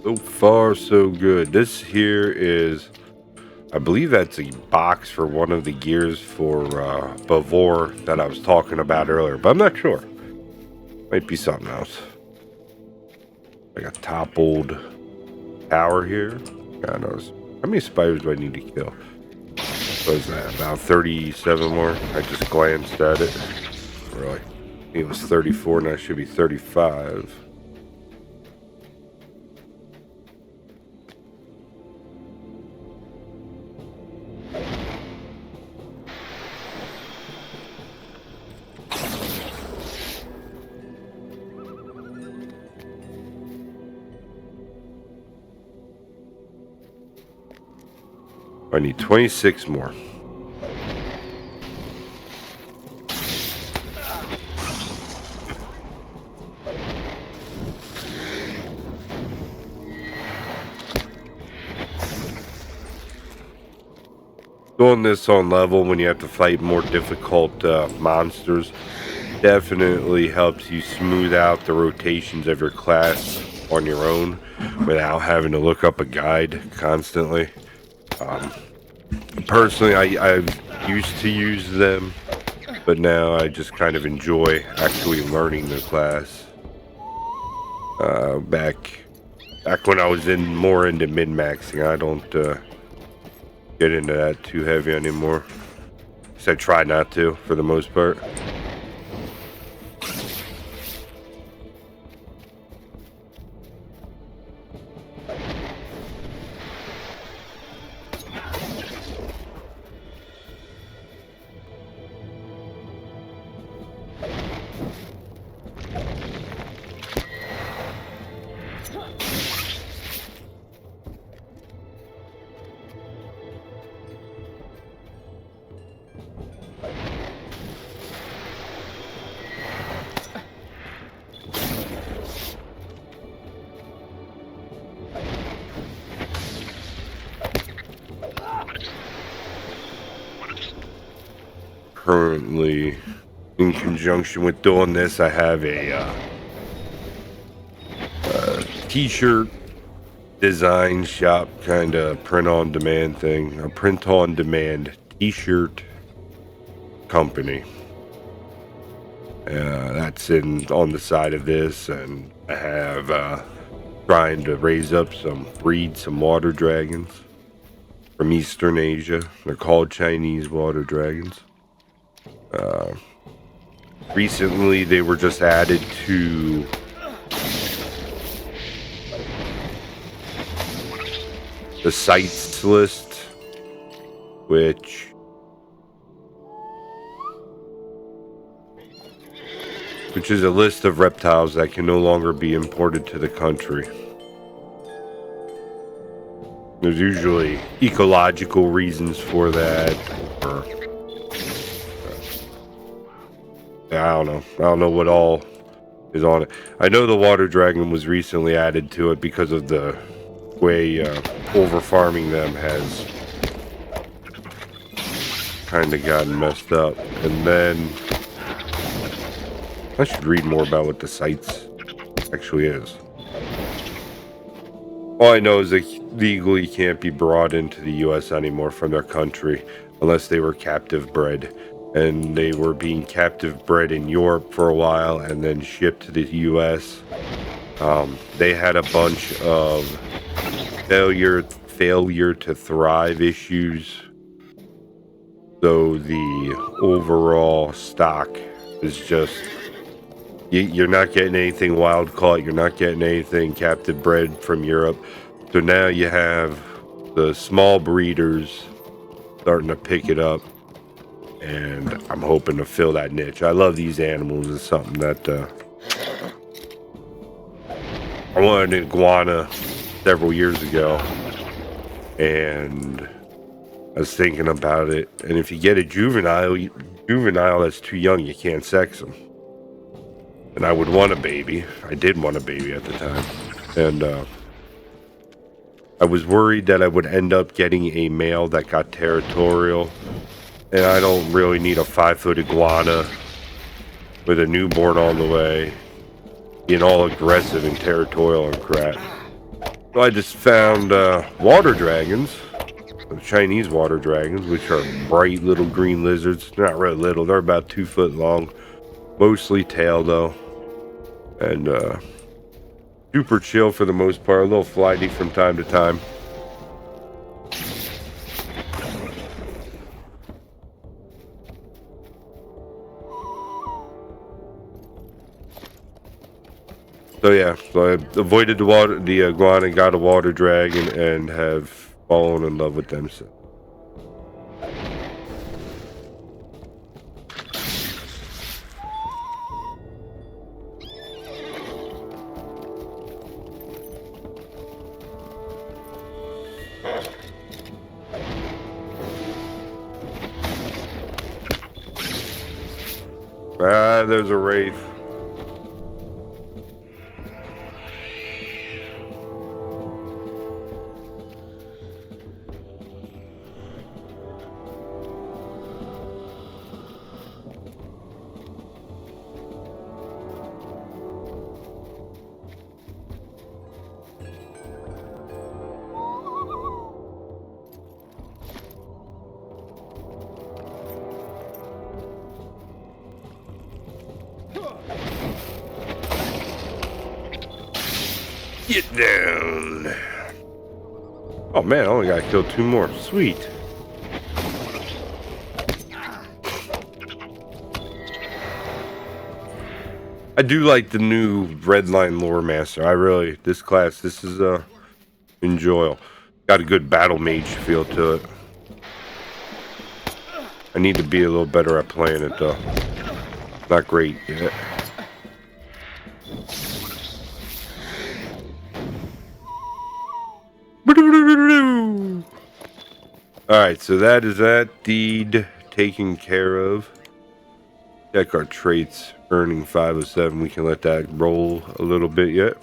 So far, so good. This here is, I believe that's a box for one of the gears for Bavor that I was talking about earlier, but I'm not sure. Might be something else. Like a toppled tower here. God knows. How many spiders do I need to kill? What is that? About 37 more? I just glanced at it. Really? It was 34, now it should be 35. I need 26 more. Doing this on level when you have to fight more difficult monsters definitely helps you smooth out the rotations of your class on your own without having to look up a guide constantly. Personally, I've used to use them, but now I just kind of enjoy actually learning the class. Back when I was more into min-maxing, I don't get into that too heavy anymore. So I try not to, for the most part. currently, in conjunction with doing this, I have a t-shirt design shop kind of print-on-demand thing. A print-on-demand t-shirt company. That's on the side of this, and I have trying to breed some water dragons from Eastern Asia. They're called Chinese water dragons. Recently, they were just added to the sites list, which is a list of reptiles that can no longer be imported to the country. There's usually ecological reasons for that, or I don't know. I don't know what all is on it. I know the water dragon was recently added to it because of the way over farming them has kind of gotten messed up. And then I should read more about what the sites actually is. All I know is they legally can't be brought into the U.S. anymore from their country unless they were captive bred. And they were being captive bred in Europe for a while and then shipped to the U.S. They had a bunch of failure to thrive issues. So the overall stock is just... You're not getting anything wild caught. You're not getting anything captive bred from Europe. So now you have the small breeders starting to pick it up. And I'm hoping to fill that niche. I love these animals. It's something that I wanted an iguana several years ago. And I was thinking about it. And if you get a juvenile that's too young, you can't sex them. And I would want a baby. I did want a baby at the time. And I was worried that I would end up getting a male that got territorial. And I don't really need a 5-foot iguana with a newborn on the way, being all aggressive and territorial and crap. So I just found water dragons, Chinese water dragons, which are bright little green lizards. They're not really little. They're about 2 foot long. Mostly tail, though. And super chill for the most part. A little flighty from time to time. So yeah, so I avoided the iguana, got a water dragon, and have fallen in love with them since. There's a wraith. Get down. Oh man, I only gotta kill 2 more. Sweet. I do like the new Red Line Lore-master. This class, this is enjoyable. Got a good battle mage feel to it. I need to be a little better at playing it though. Not great yet. Alright, so that is that deed taken care of. Check our traits, earning 507. We can let that roll a little bit yet.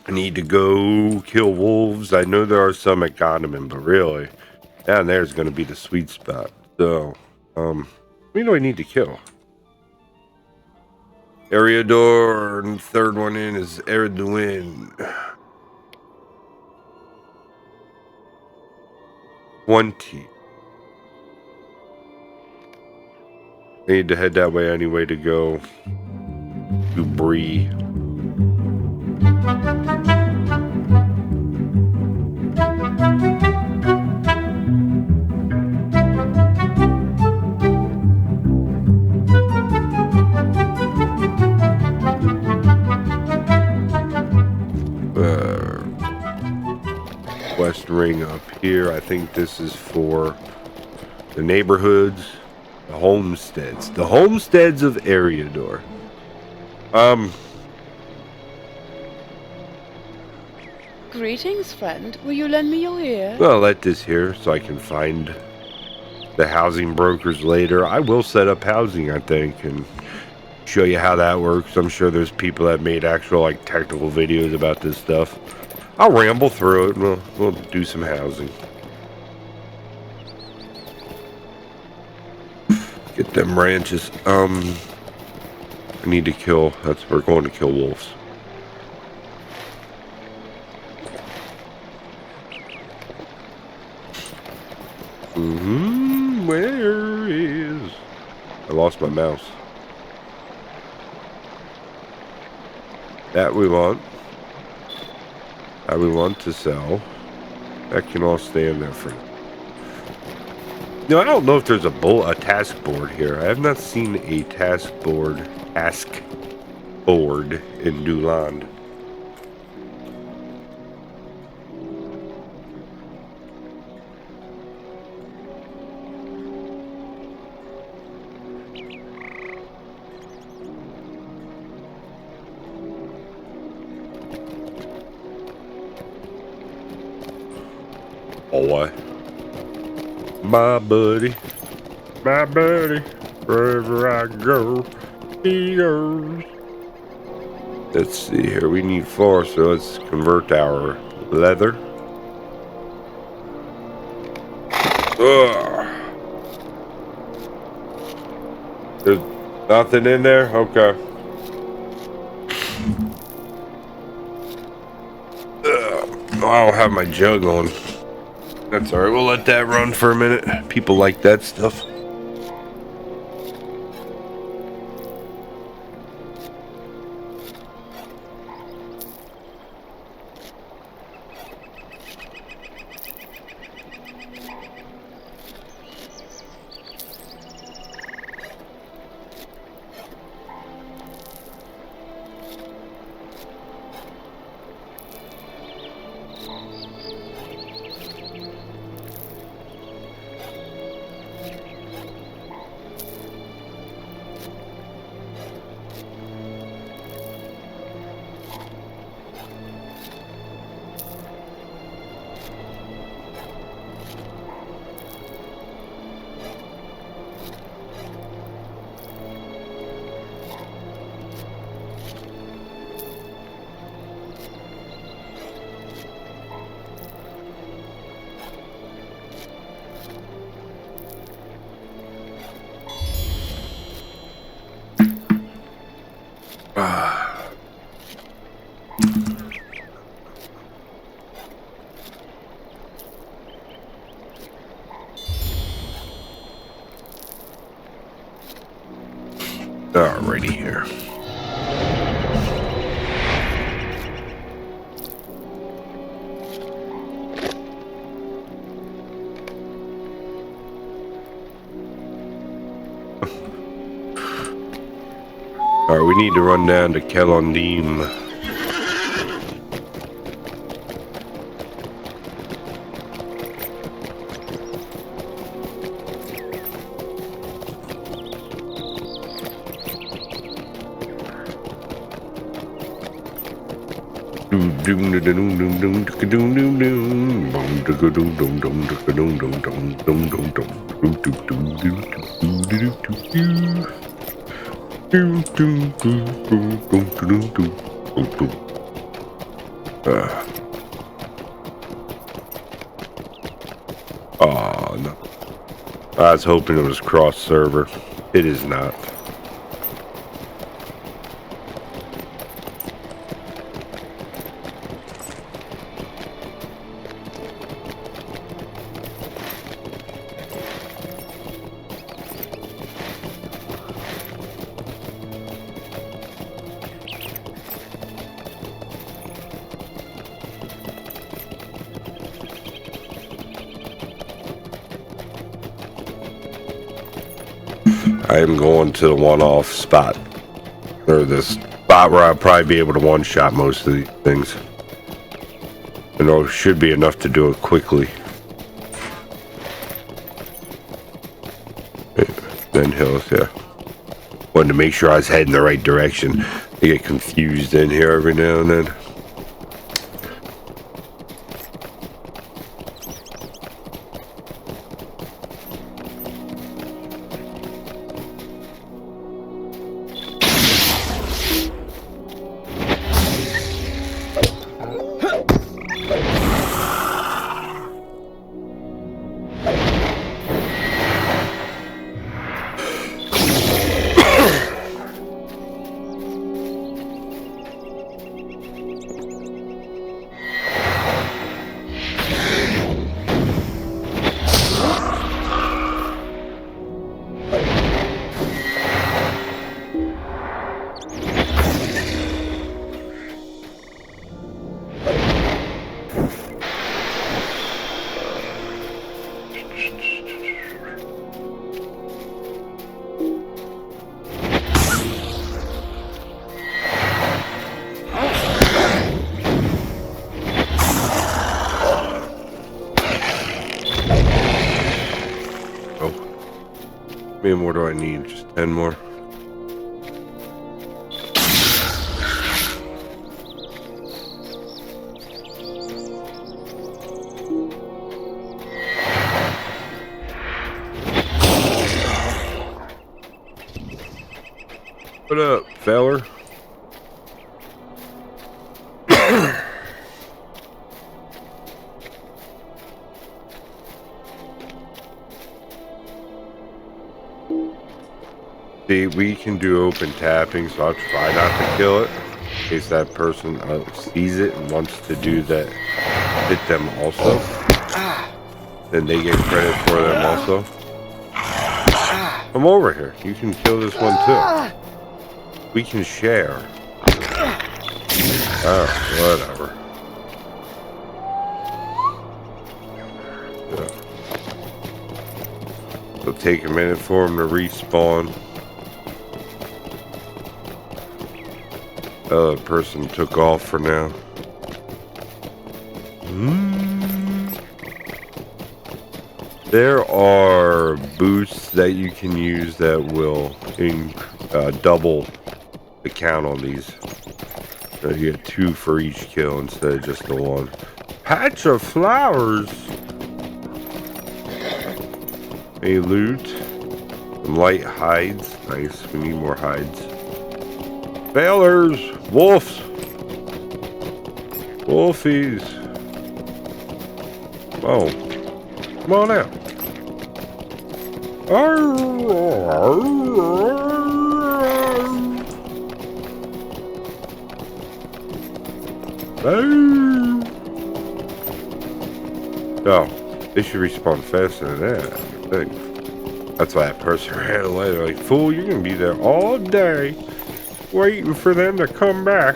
I need to go kill wolves. I know there are some at Gondaman, but really, down there's going to be the sweet spot. So, who do I need to kill? Area door, and the third one in is Ered Luin. 20. I need to head that way anyway to go to Bree. West ring up here. I think this is for the neighborhoods, the homesteads of Eriador.
Greetings, friend. Will you lend me your ear?
I'll let this here so I can find the housing brokers later. I will set up housing, I think, and show you how that works. I'm sure there's people that made actual like technical videos about this stuff. I'll ramble through it and we'll do some housing. Get them ranches. I need to kill. We're going to kill wolves. Where is? I lost my mouse. That we want. That we want to sell. That can all stay in there for. No, I don't know if there's a task board here. I have not seen a task board in Duland. Boy. My buddy, wherever I go, he goes. Let's see here, we need 4, so let's convert our leather. Ugh. There's nothing in there? Okay. I don't have my jug on. That's alright, we'll let that run for a minute. People like that stuff. Alrighty here. Alright, we need to run down to Kelondim. Oh, no. I was hoping it was cross server. It is not. I am going to the one-off spot, or this spot where I'll probably be able to one-shot most of these things. You know, it should be enough to do it quickly. Then hills, yeah. Wanted to make sure I was heading the right direction. I get confused in here every now and then. How many more do I need? Just 10 more? What up, feller? See, we can do open tapping, so I'll try not to kill it in case that person sees it and wants to do that. Hit them also. Then they get credit for them also. Come over here. You can kill this one too. We can share. Oh, whatever. Yeah. It'll take a minute for them to respawn. The person took off for now. There are boosts that you can use that will double the count on these. So you get 2 for each kill instead of just the 1. Patch of flowers. A loot. Some light hides. Nice. We need more hides. Failers. Wolves. Wolfies. Oh. Come on out. Oh, they should respawn faster than that, I think. That's why that person ran away. They're like, fool, you're gonna be there all day waiting for them to come back.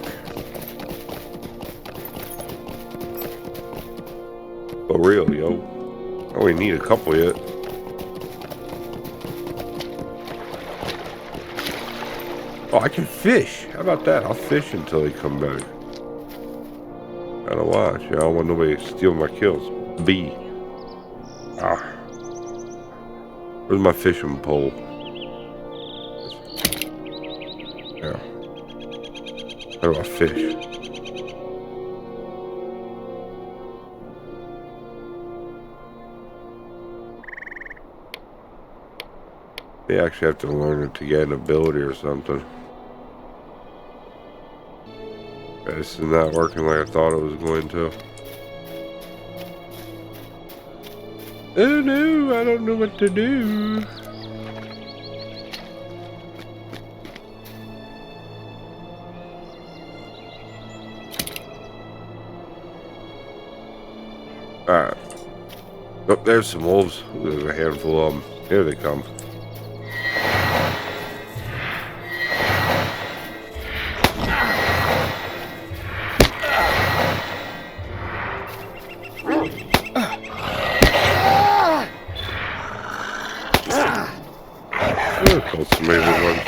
For real, yo. I only need a couple yet. Oh, I can fish. How about that? I'll fish until they come back. Gotta watch. I don't want nobody to steal my kills. B. Ah. Where's my fishing pole? Yeah. How do I fish? They actually have to learn it to get an ability or something. Yeah. this is not working like I thought it was going to. Oh no, I don't know what to do. Alright. Oh, there's some wolves. There's a handful of them. Here they come. Killed some amazing ones.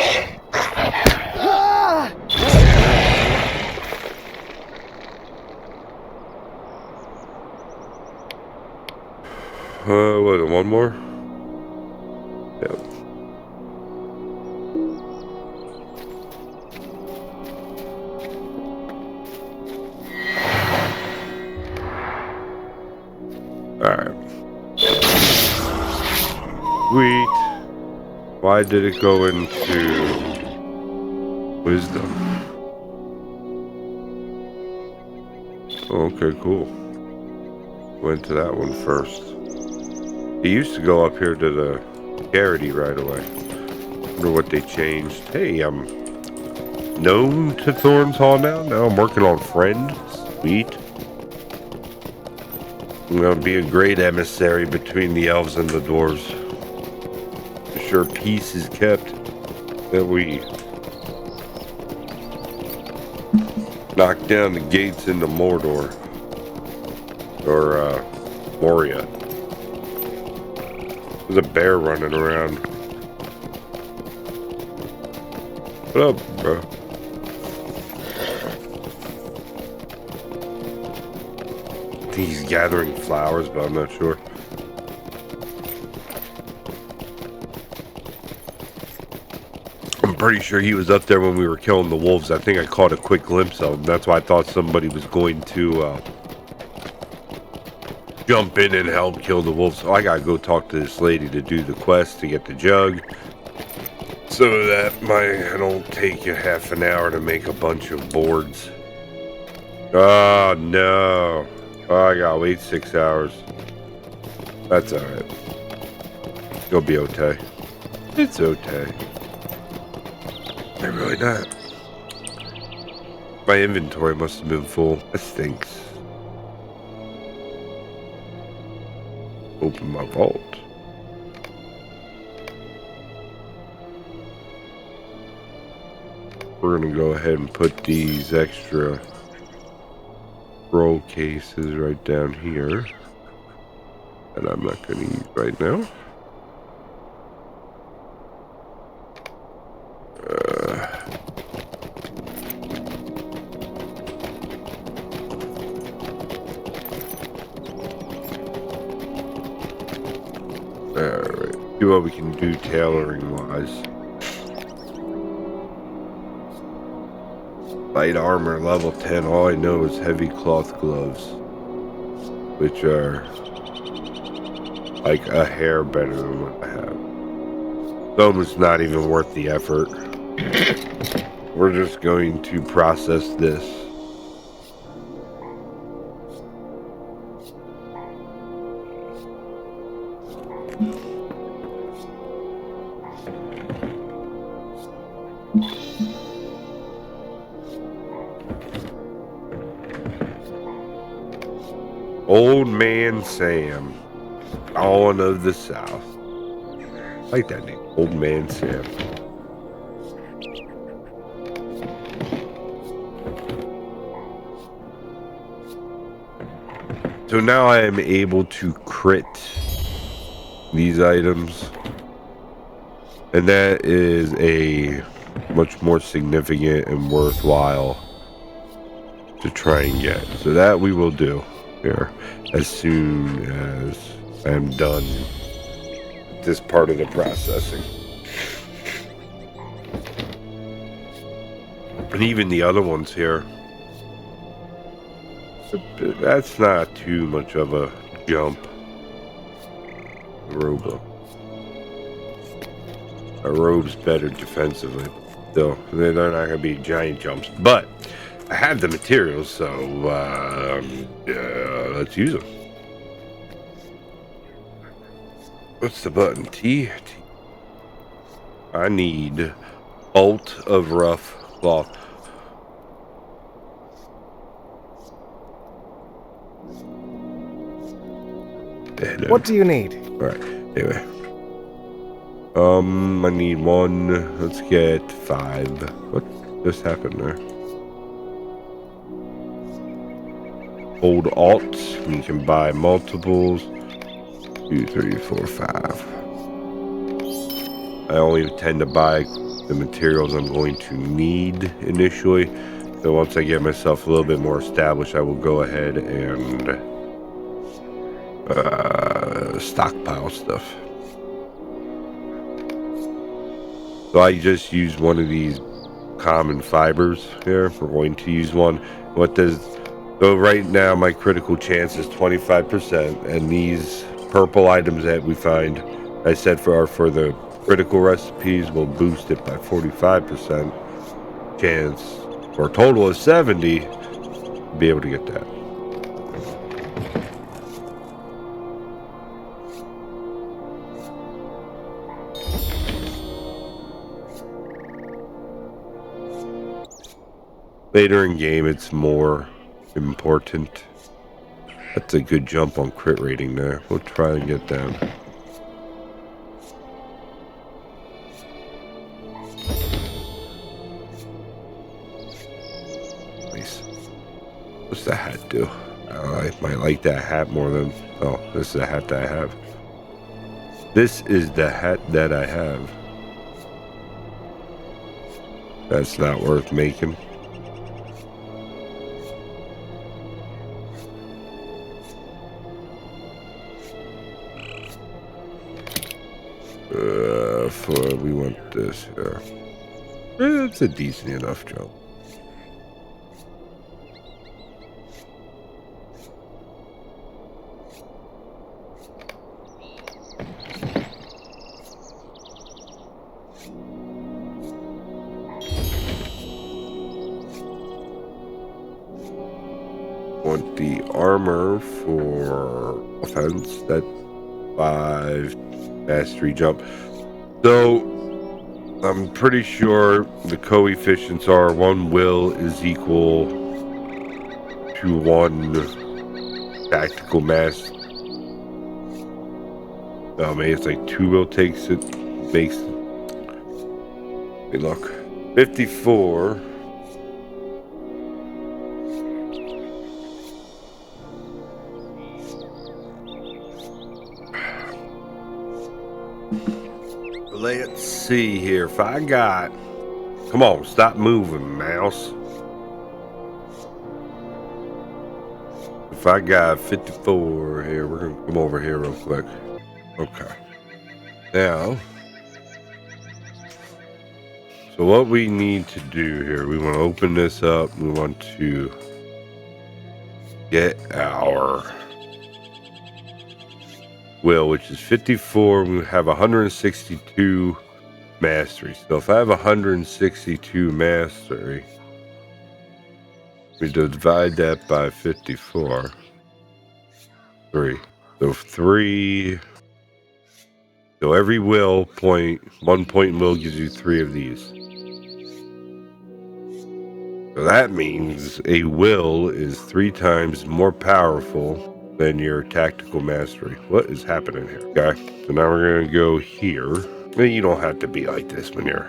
What, one more? Yep. Alright. Sweet. Why did it go into wisdom? Oh, okay, cool. Went to that one first. He used to go up here to the charity right away. Wonder what they changed. Hey, I'm known to Thorn's Hall now. Now I'm working on friend. Sweet. I'm gonna be a great emissary between the elves and the dwarves. Sure peace is kept, that we knock down the gates into Mordor or Moria. There's a bear running around. What up, bro? I think he's gathering flowers, but I'm not sure. I'm pretty sure he was up there when we were killing the wolves. I think I caught a quick glimpse of him. That's why I thought somebody was going to jump in and help kill the wolves. So I gotta go talk to this lady to do the quest to get the jug, so that I don't take a half an hour to make a bunch of boards. Oh no. Oh, I gotta wait 6 hours. That's alright. You'll be okay. It's okay. I'm really not. My inventory must have been full. That stinks. Open my vault. We're gonna go ahead and put these extra roll cases right down here. And I'm not gonna use right now. Alright, see what we can do tailoring wise. Light armor level 10, all I know is heavy cloth gloves, which are like a hair better than what I have. It's almost not even worth the effort. We're just going to process this. Old Man Sam, Dawn of the South. I like that name, Old Man Sam. So now I am able to crit these items, and that is a much more significant and worthwhile to try and get. So that we will do here as soon as I am done with this part of the processing. And even the other ones here, that's not too much of a jump. Robo. A robe's better defensively. Though they're not going to be giant jumps. But I have the materials, so let's use them. What's the button? T. I need bolt of rough cloth.
What do you need?
Alright, anyway. I need one. Let's get 5. What just happened there? Hold Alt, and you can buy multiples. 2, 3, 4, 5. I only tend to buy the materials I'm going to need initially. So once I get myself a little bit more established, I will go ahead and stockpile stuff. So I just use one of these common fibers here. We're going to use one. What does... So right now my critical chance is 25%, and these purple items that we find, I said for the critical recipes, will boost it by 45% chance, for a total of 70, to be able to get that. Later in game, it's more important. That's a good jump on crit rating there. We'll try and get down. Nice. What's the hat do? I might like that hat more than... Oh, this is the hat that I have. This is the hat that I have. That's not worth making. We want this here. It's a decent enough jump. Want the armor for offense. That 5 mastery jump. So I'm pretty sure the coefficients are 1 will is equal to 1 tactical mass. Oh, maybe it's like 2 will takes it, makes it. Hey, look, 54. Let's see here. If I got... Come on, stop moving, mouse. If I got 54 here, we're going to come over here real quick. Okay. Now... So what we need to do here, we want to open this up. We want to get our... will, which is 54. We have 162 mastery. So if I have 162 mastery, we divide that by 54. 3. So 3. So every will point, 1 point in will gives you 3 of these. So that means a will is 3 times more powerful than your tactical mastery. What is happening here? Okay, so now we're gonna go here. And you don't have to be like this when you're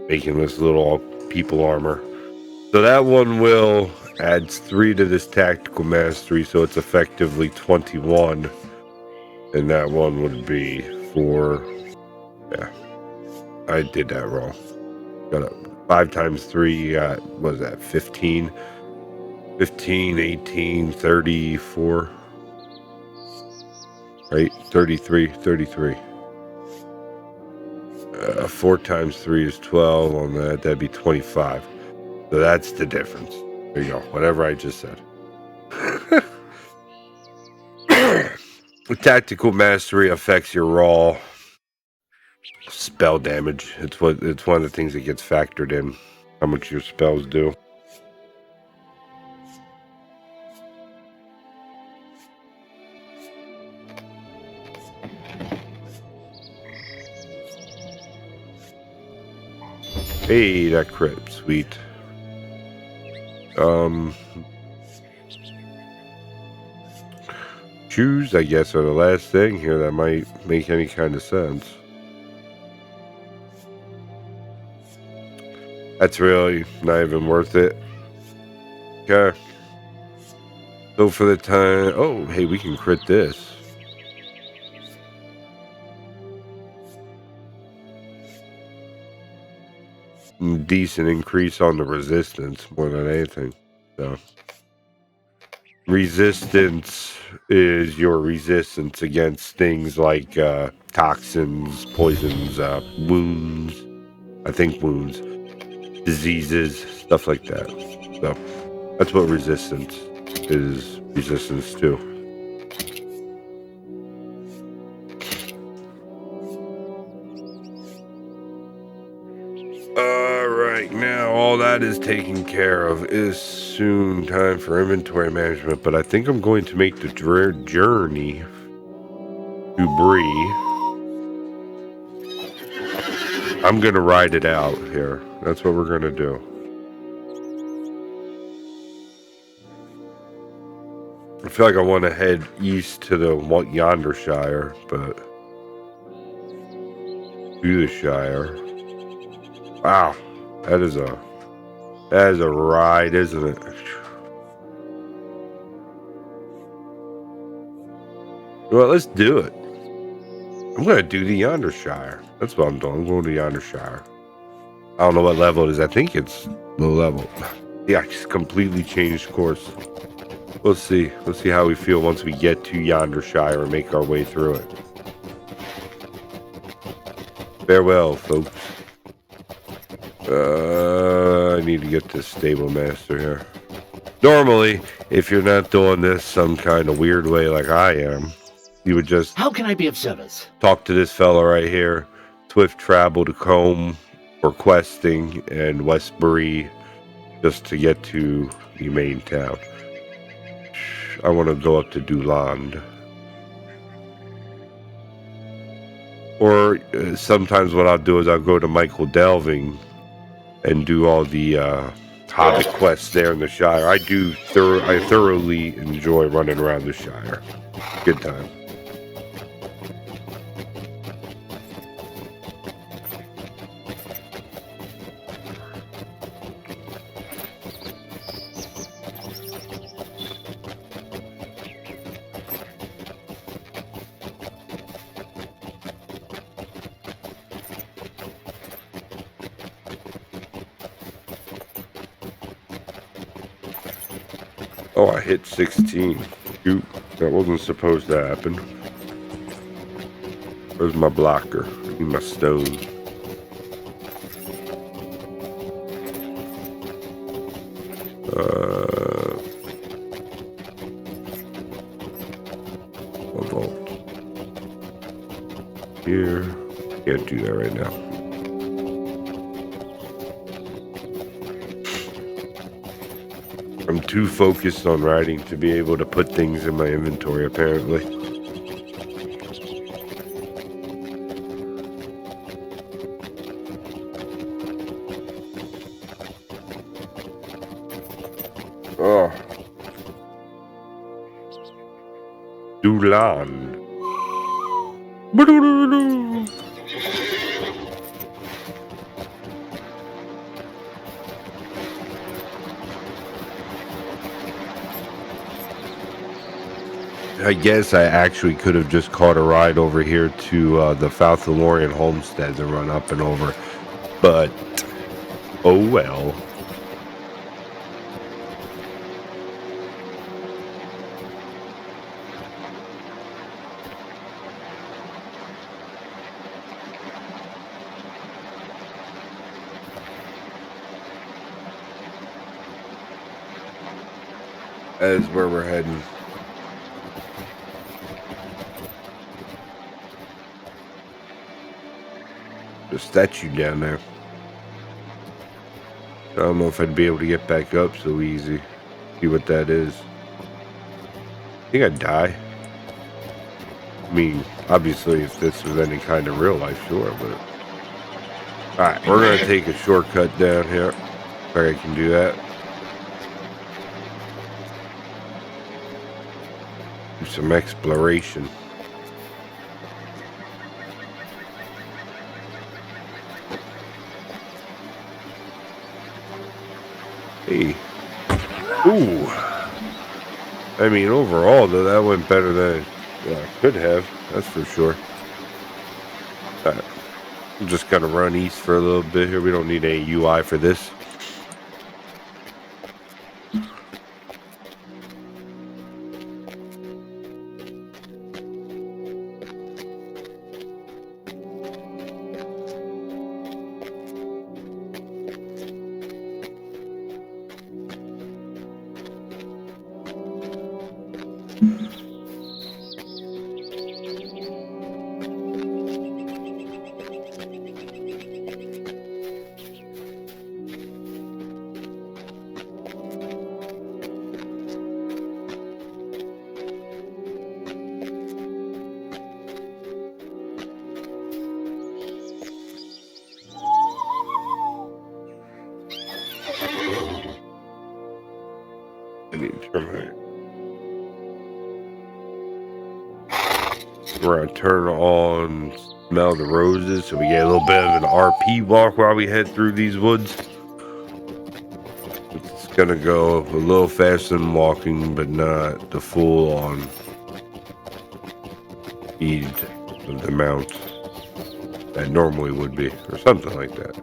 making this little people armor. So that 1 will adds 3 to this tactical mastery, so it's effectively 21. And that one would be 4. Yeah, I did that wrong. Got it. 5 times 3, you got, what is that, 15? 15, 18, 34. Right, 33. 4 times 3 is 12 on that. That'd be 25. So that's the difference. There you go. Whatever I just said. The tactical mastery affects your raw spell damage. It's one of the things that gets factored in. How much your spells do. Hey, that crit, sweet. Shoes, I guess, are the last thing here that might make any kind of sense. That's really not even worth it. Okay. So for the time... Oh, hey, we can crit this. Decent increase on the resistance more than anything. So resistance is your resistance against things like toxins, poisons, wounds. I think wounds, diseases, stuff like that. So that's what resistance is resistance to. Alright, now all that is taken care of. It is soon time for inventory management, but I think I'm going to make the journey to Bree. I'm going to ride it out here. That's what we're going to do. I feel like I want to head east to the Yondershire, but to the Shire. Wow, that is a ride, isn't it? Well, let's do it. I'm gonna do the Yondershire. That's what I'm doing. I'm going to Yondershire. I don't know what level it is. I think it's low level. Yeah, I just completely changed course. We'll see. We'll see how we feel once we get to Yondershire and make our way through it. Farewell, folks. I need to get this stable master here. Normally, if you're not doing this some kind of weird way like I am, you would just...
How can I be of service?
Talk to this fella right here. Swift travel to Combe for questing and Westbury just to get to the main town. I want to go up to Duland. Or sometimes what I'll do is I'll go to Michael Delving and do all the Hobbit quests there in the Shire. I thoroughly enjoy running around the Shire. Good time. Oh, I hit 16. Shoot, that wasn't supposed to happen. Where's my blocker? I need my stone. A vault. Here. Can't do that right now. I'm too focused on riding to be able to put things in my inventory, apparently. Oh. Duland. I guess I actually could have just caught a ride over here to the Falthalorian homesteads and run up and over, but oh well. That is where we're heading. The statue down there. I don't know if I'd be able to get back up so easy. See what that is. I think I'd die. I mean, obviously, if this was any kind of real life, sure, but Alright, we're going to take a shortcut down here. If I can do that. Do some exploration. Hey. Ooh. I mean, overall, though, that went better than I could have. That's for sure. Alright. I'm just going to run east for a little bit here. We don't need any UI for this. I need to turn we're going to turn on Smell the Roses so we get a little bit of an RP walk while we head through these woods. It's going to go a little faster than walking, but not the full on speed of the mount that normally would be, or something like that.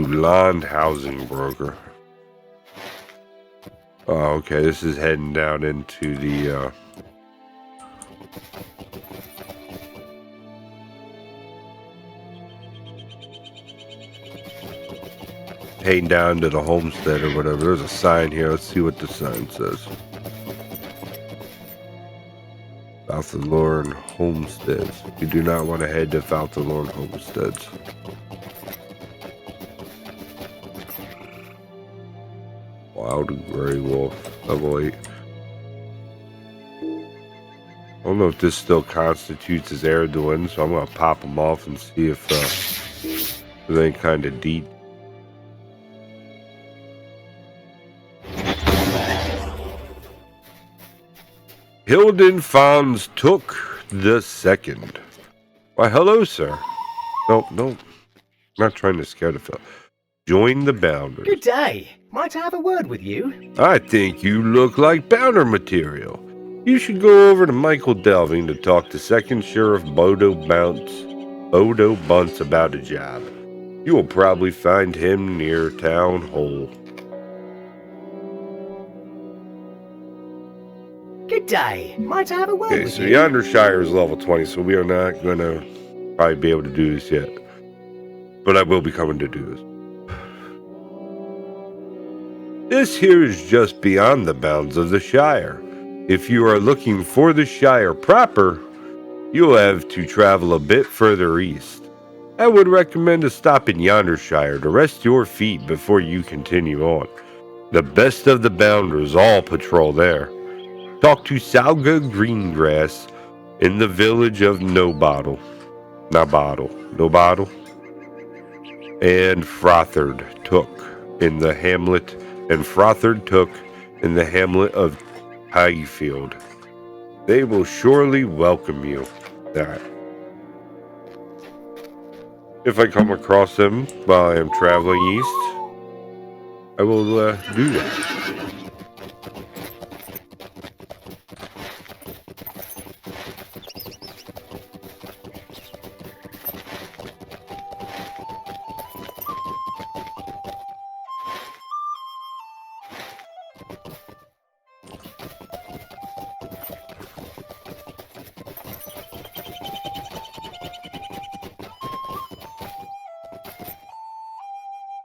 Land housing broker. Oh, okay. This is heading down into the heading down to the homestead or whatever. There's a sign here. Let's see what the sign says. South of Lorne Homesteads. You do not want to head to South of Lorne Homesteads. Wild Gray Wolf, level 8. I don't know if this still constitutes as Ered Luin, so I'm going to pop them off and see if there's any kind of deed. Hilden Fons took the second. Why, hello, sir. Nope, not trying to scare the fella. Join the Bounders.
Good day. Might I have a word with you?
I think you look like Bounder material. You should go over to Michael Delving to talk to Second Sheriff Bodo Bunce about a job. You will probably find him near Town Hall.
Good day. Might I have a word
Okay,
with
so
you?
Yondershire is level 20, so we are not going to probably be able to do this yet. But I will be coming to do this. This here is just beyond the bounds of the Shire. If you are looking for the Shire proper, you'll have to travel a bit further east. I would recommend a stop in Yondershire to rest your feet before you continue on. The best of the Bounders all patrol there. Talk to Salga Greengrass in the village of Nobottle, and Frothard Took in the hamlet of Highfield. They will surely welcome you. Alright. If I come across them while I am traveling east, I will do that.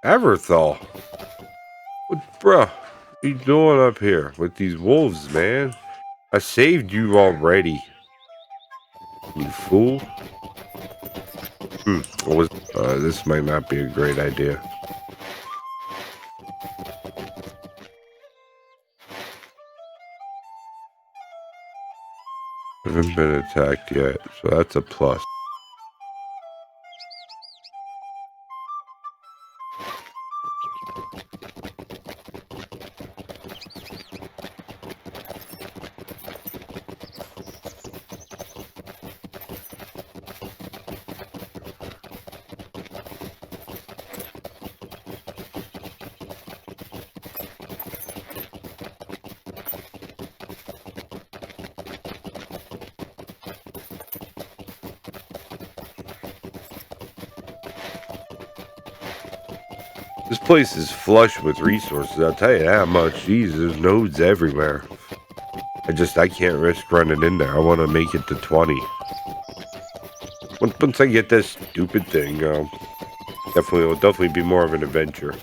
Everthal. What, bruh? What you doing up here with these wolves, man? I saved you already. You fool. This might not be a great idea. Haven't been attacked yet, so that's a plus. This place is flush with resources, I'll tell you that much. Jeez, there's nodes everywhere. I can't risk running in there. I want to make it to 20. Once I get this stupid thing, it'll definitely be more of an adventure.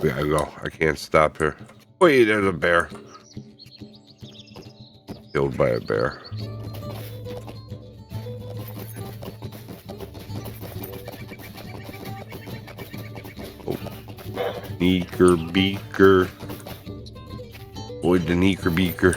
We gotta go. I can't stop here. Wait, there's a bear. Killed by a bear. Oh. Neeker beaker. Avoid the neeker beaker.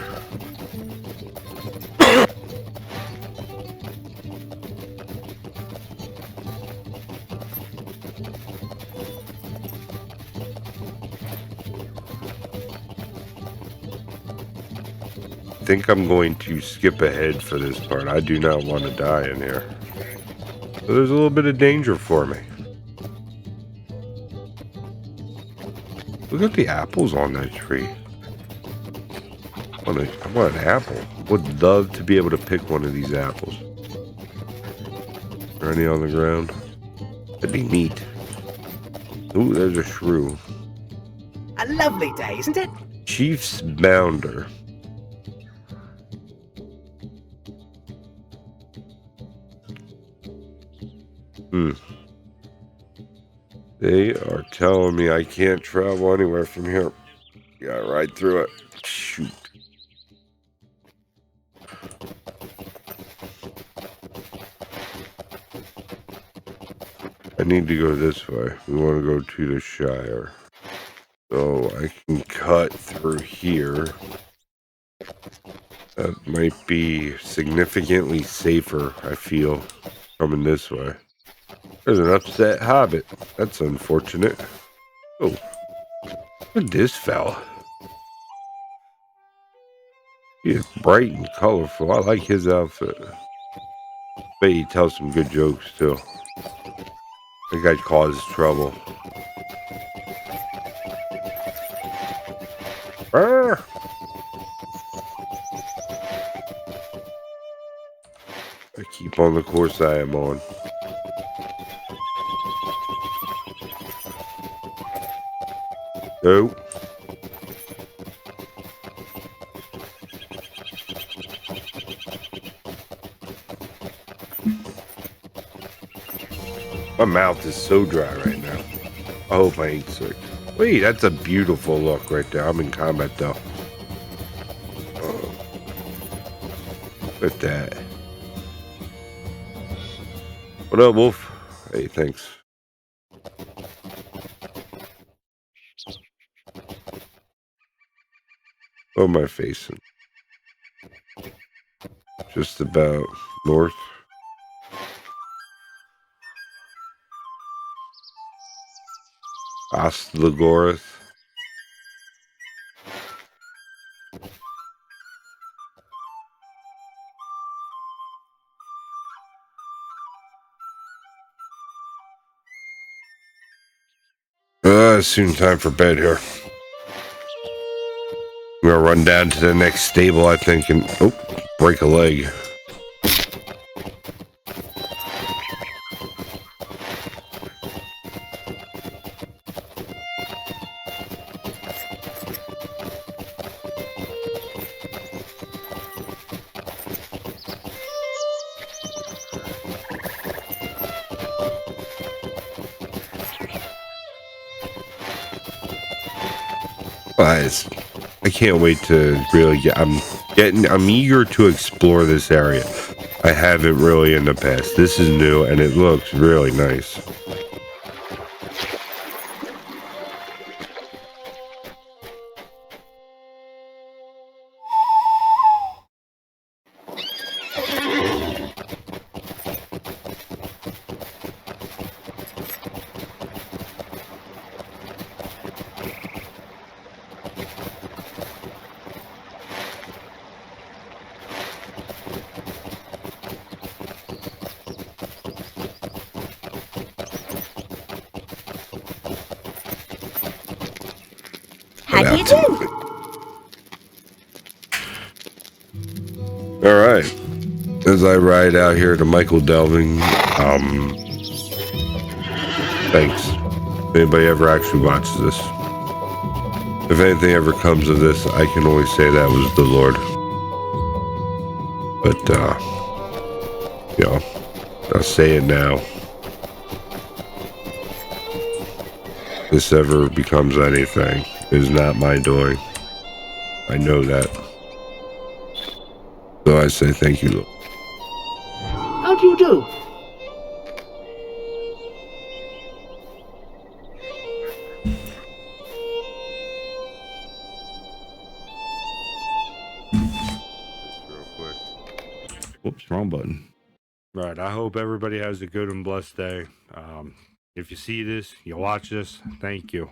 I think I'm going to skip ahead for this part. I do not want to die in here. So there's a little bit of danger for me. Look at the apples on that tree. I want an apple. Would love to be able to pick one of these apples. Are any on the ground? That'd be neat. Ooh, there's a shrew.
A lovely day, isn't it?
Chief's Bounder. They are telling me I can't travel anywhere from here. Got right through it. Shoot. I need to go this way. We want to go to the Shire. So I can cut through here. That might be significantly safer, I feel, coming this way. There's an upset hobbit. That's unfortunate. Oh, look at this fella. He is bright and colorful. I like his outfit. Bet he tells some good jokes, too. That guy causes trouble. Arr! I keep on the course I am on. No. My mouth is so dry right now. I hope I ain't sick. Wait, that's a beautiful look right there. I'm in combat though. Oh. Look at that. What up, Wolf? Hey, thanks. What am I facing? Just about north. Ostlogorath. It's soon time for bed here. I'm gonna run down to the next stable, I think, and break a leg. Guys, I can't wait to really I'm eager to explore this area. I haven't really in the past. This is new and it looks really nice.
How do you do?
All right. As I ride out here to Michael Delving, thanks. If anybody ever actually watches this. If anything ever comes of this, I can only say that was the Lord. But, I'll say it now. If this ever becomes anything, it is not my doing. I know that. So I say thank you, Lord.
How do you do?
Real quick. Whoops, wrong button. Right, I hope everybody has a good and blessed day. If you see this, you watch this, thank you.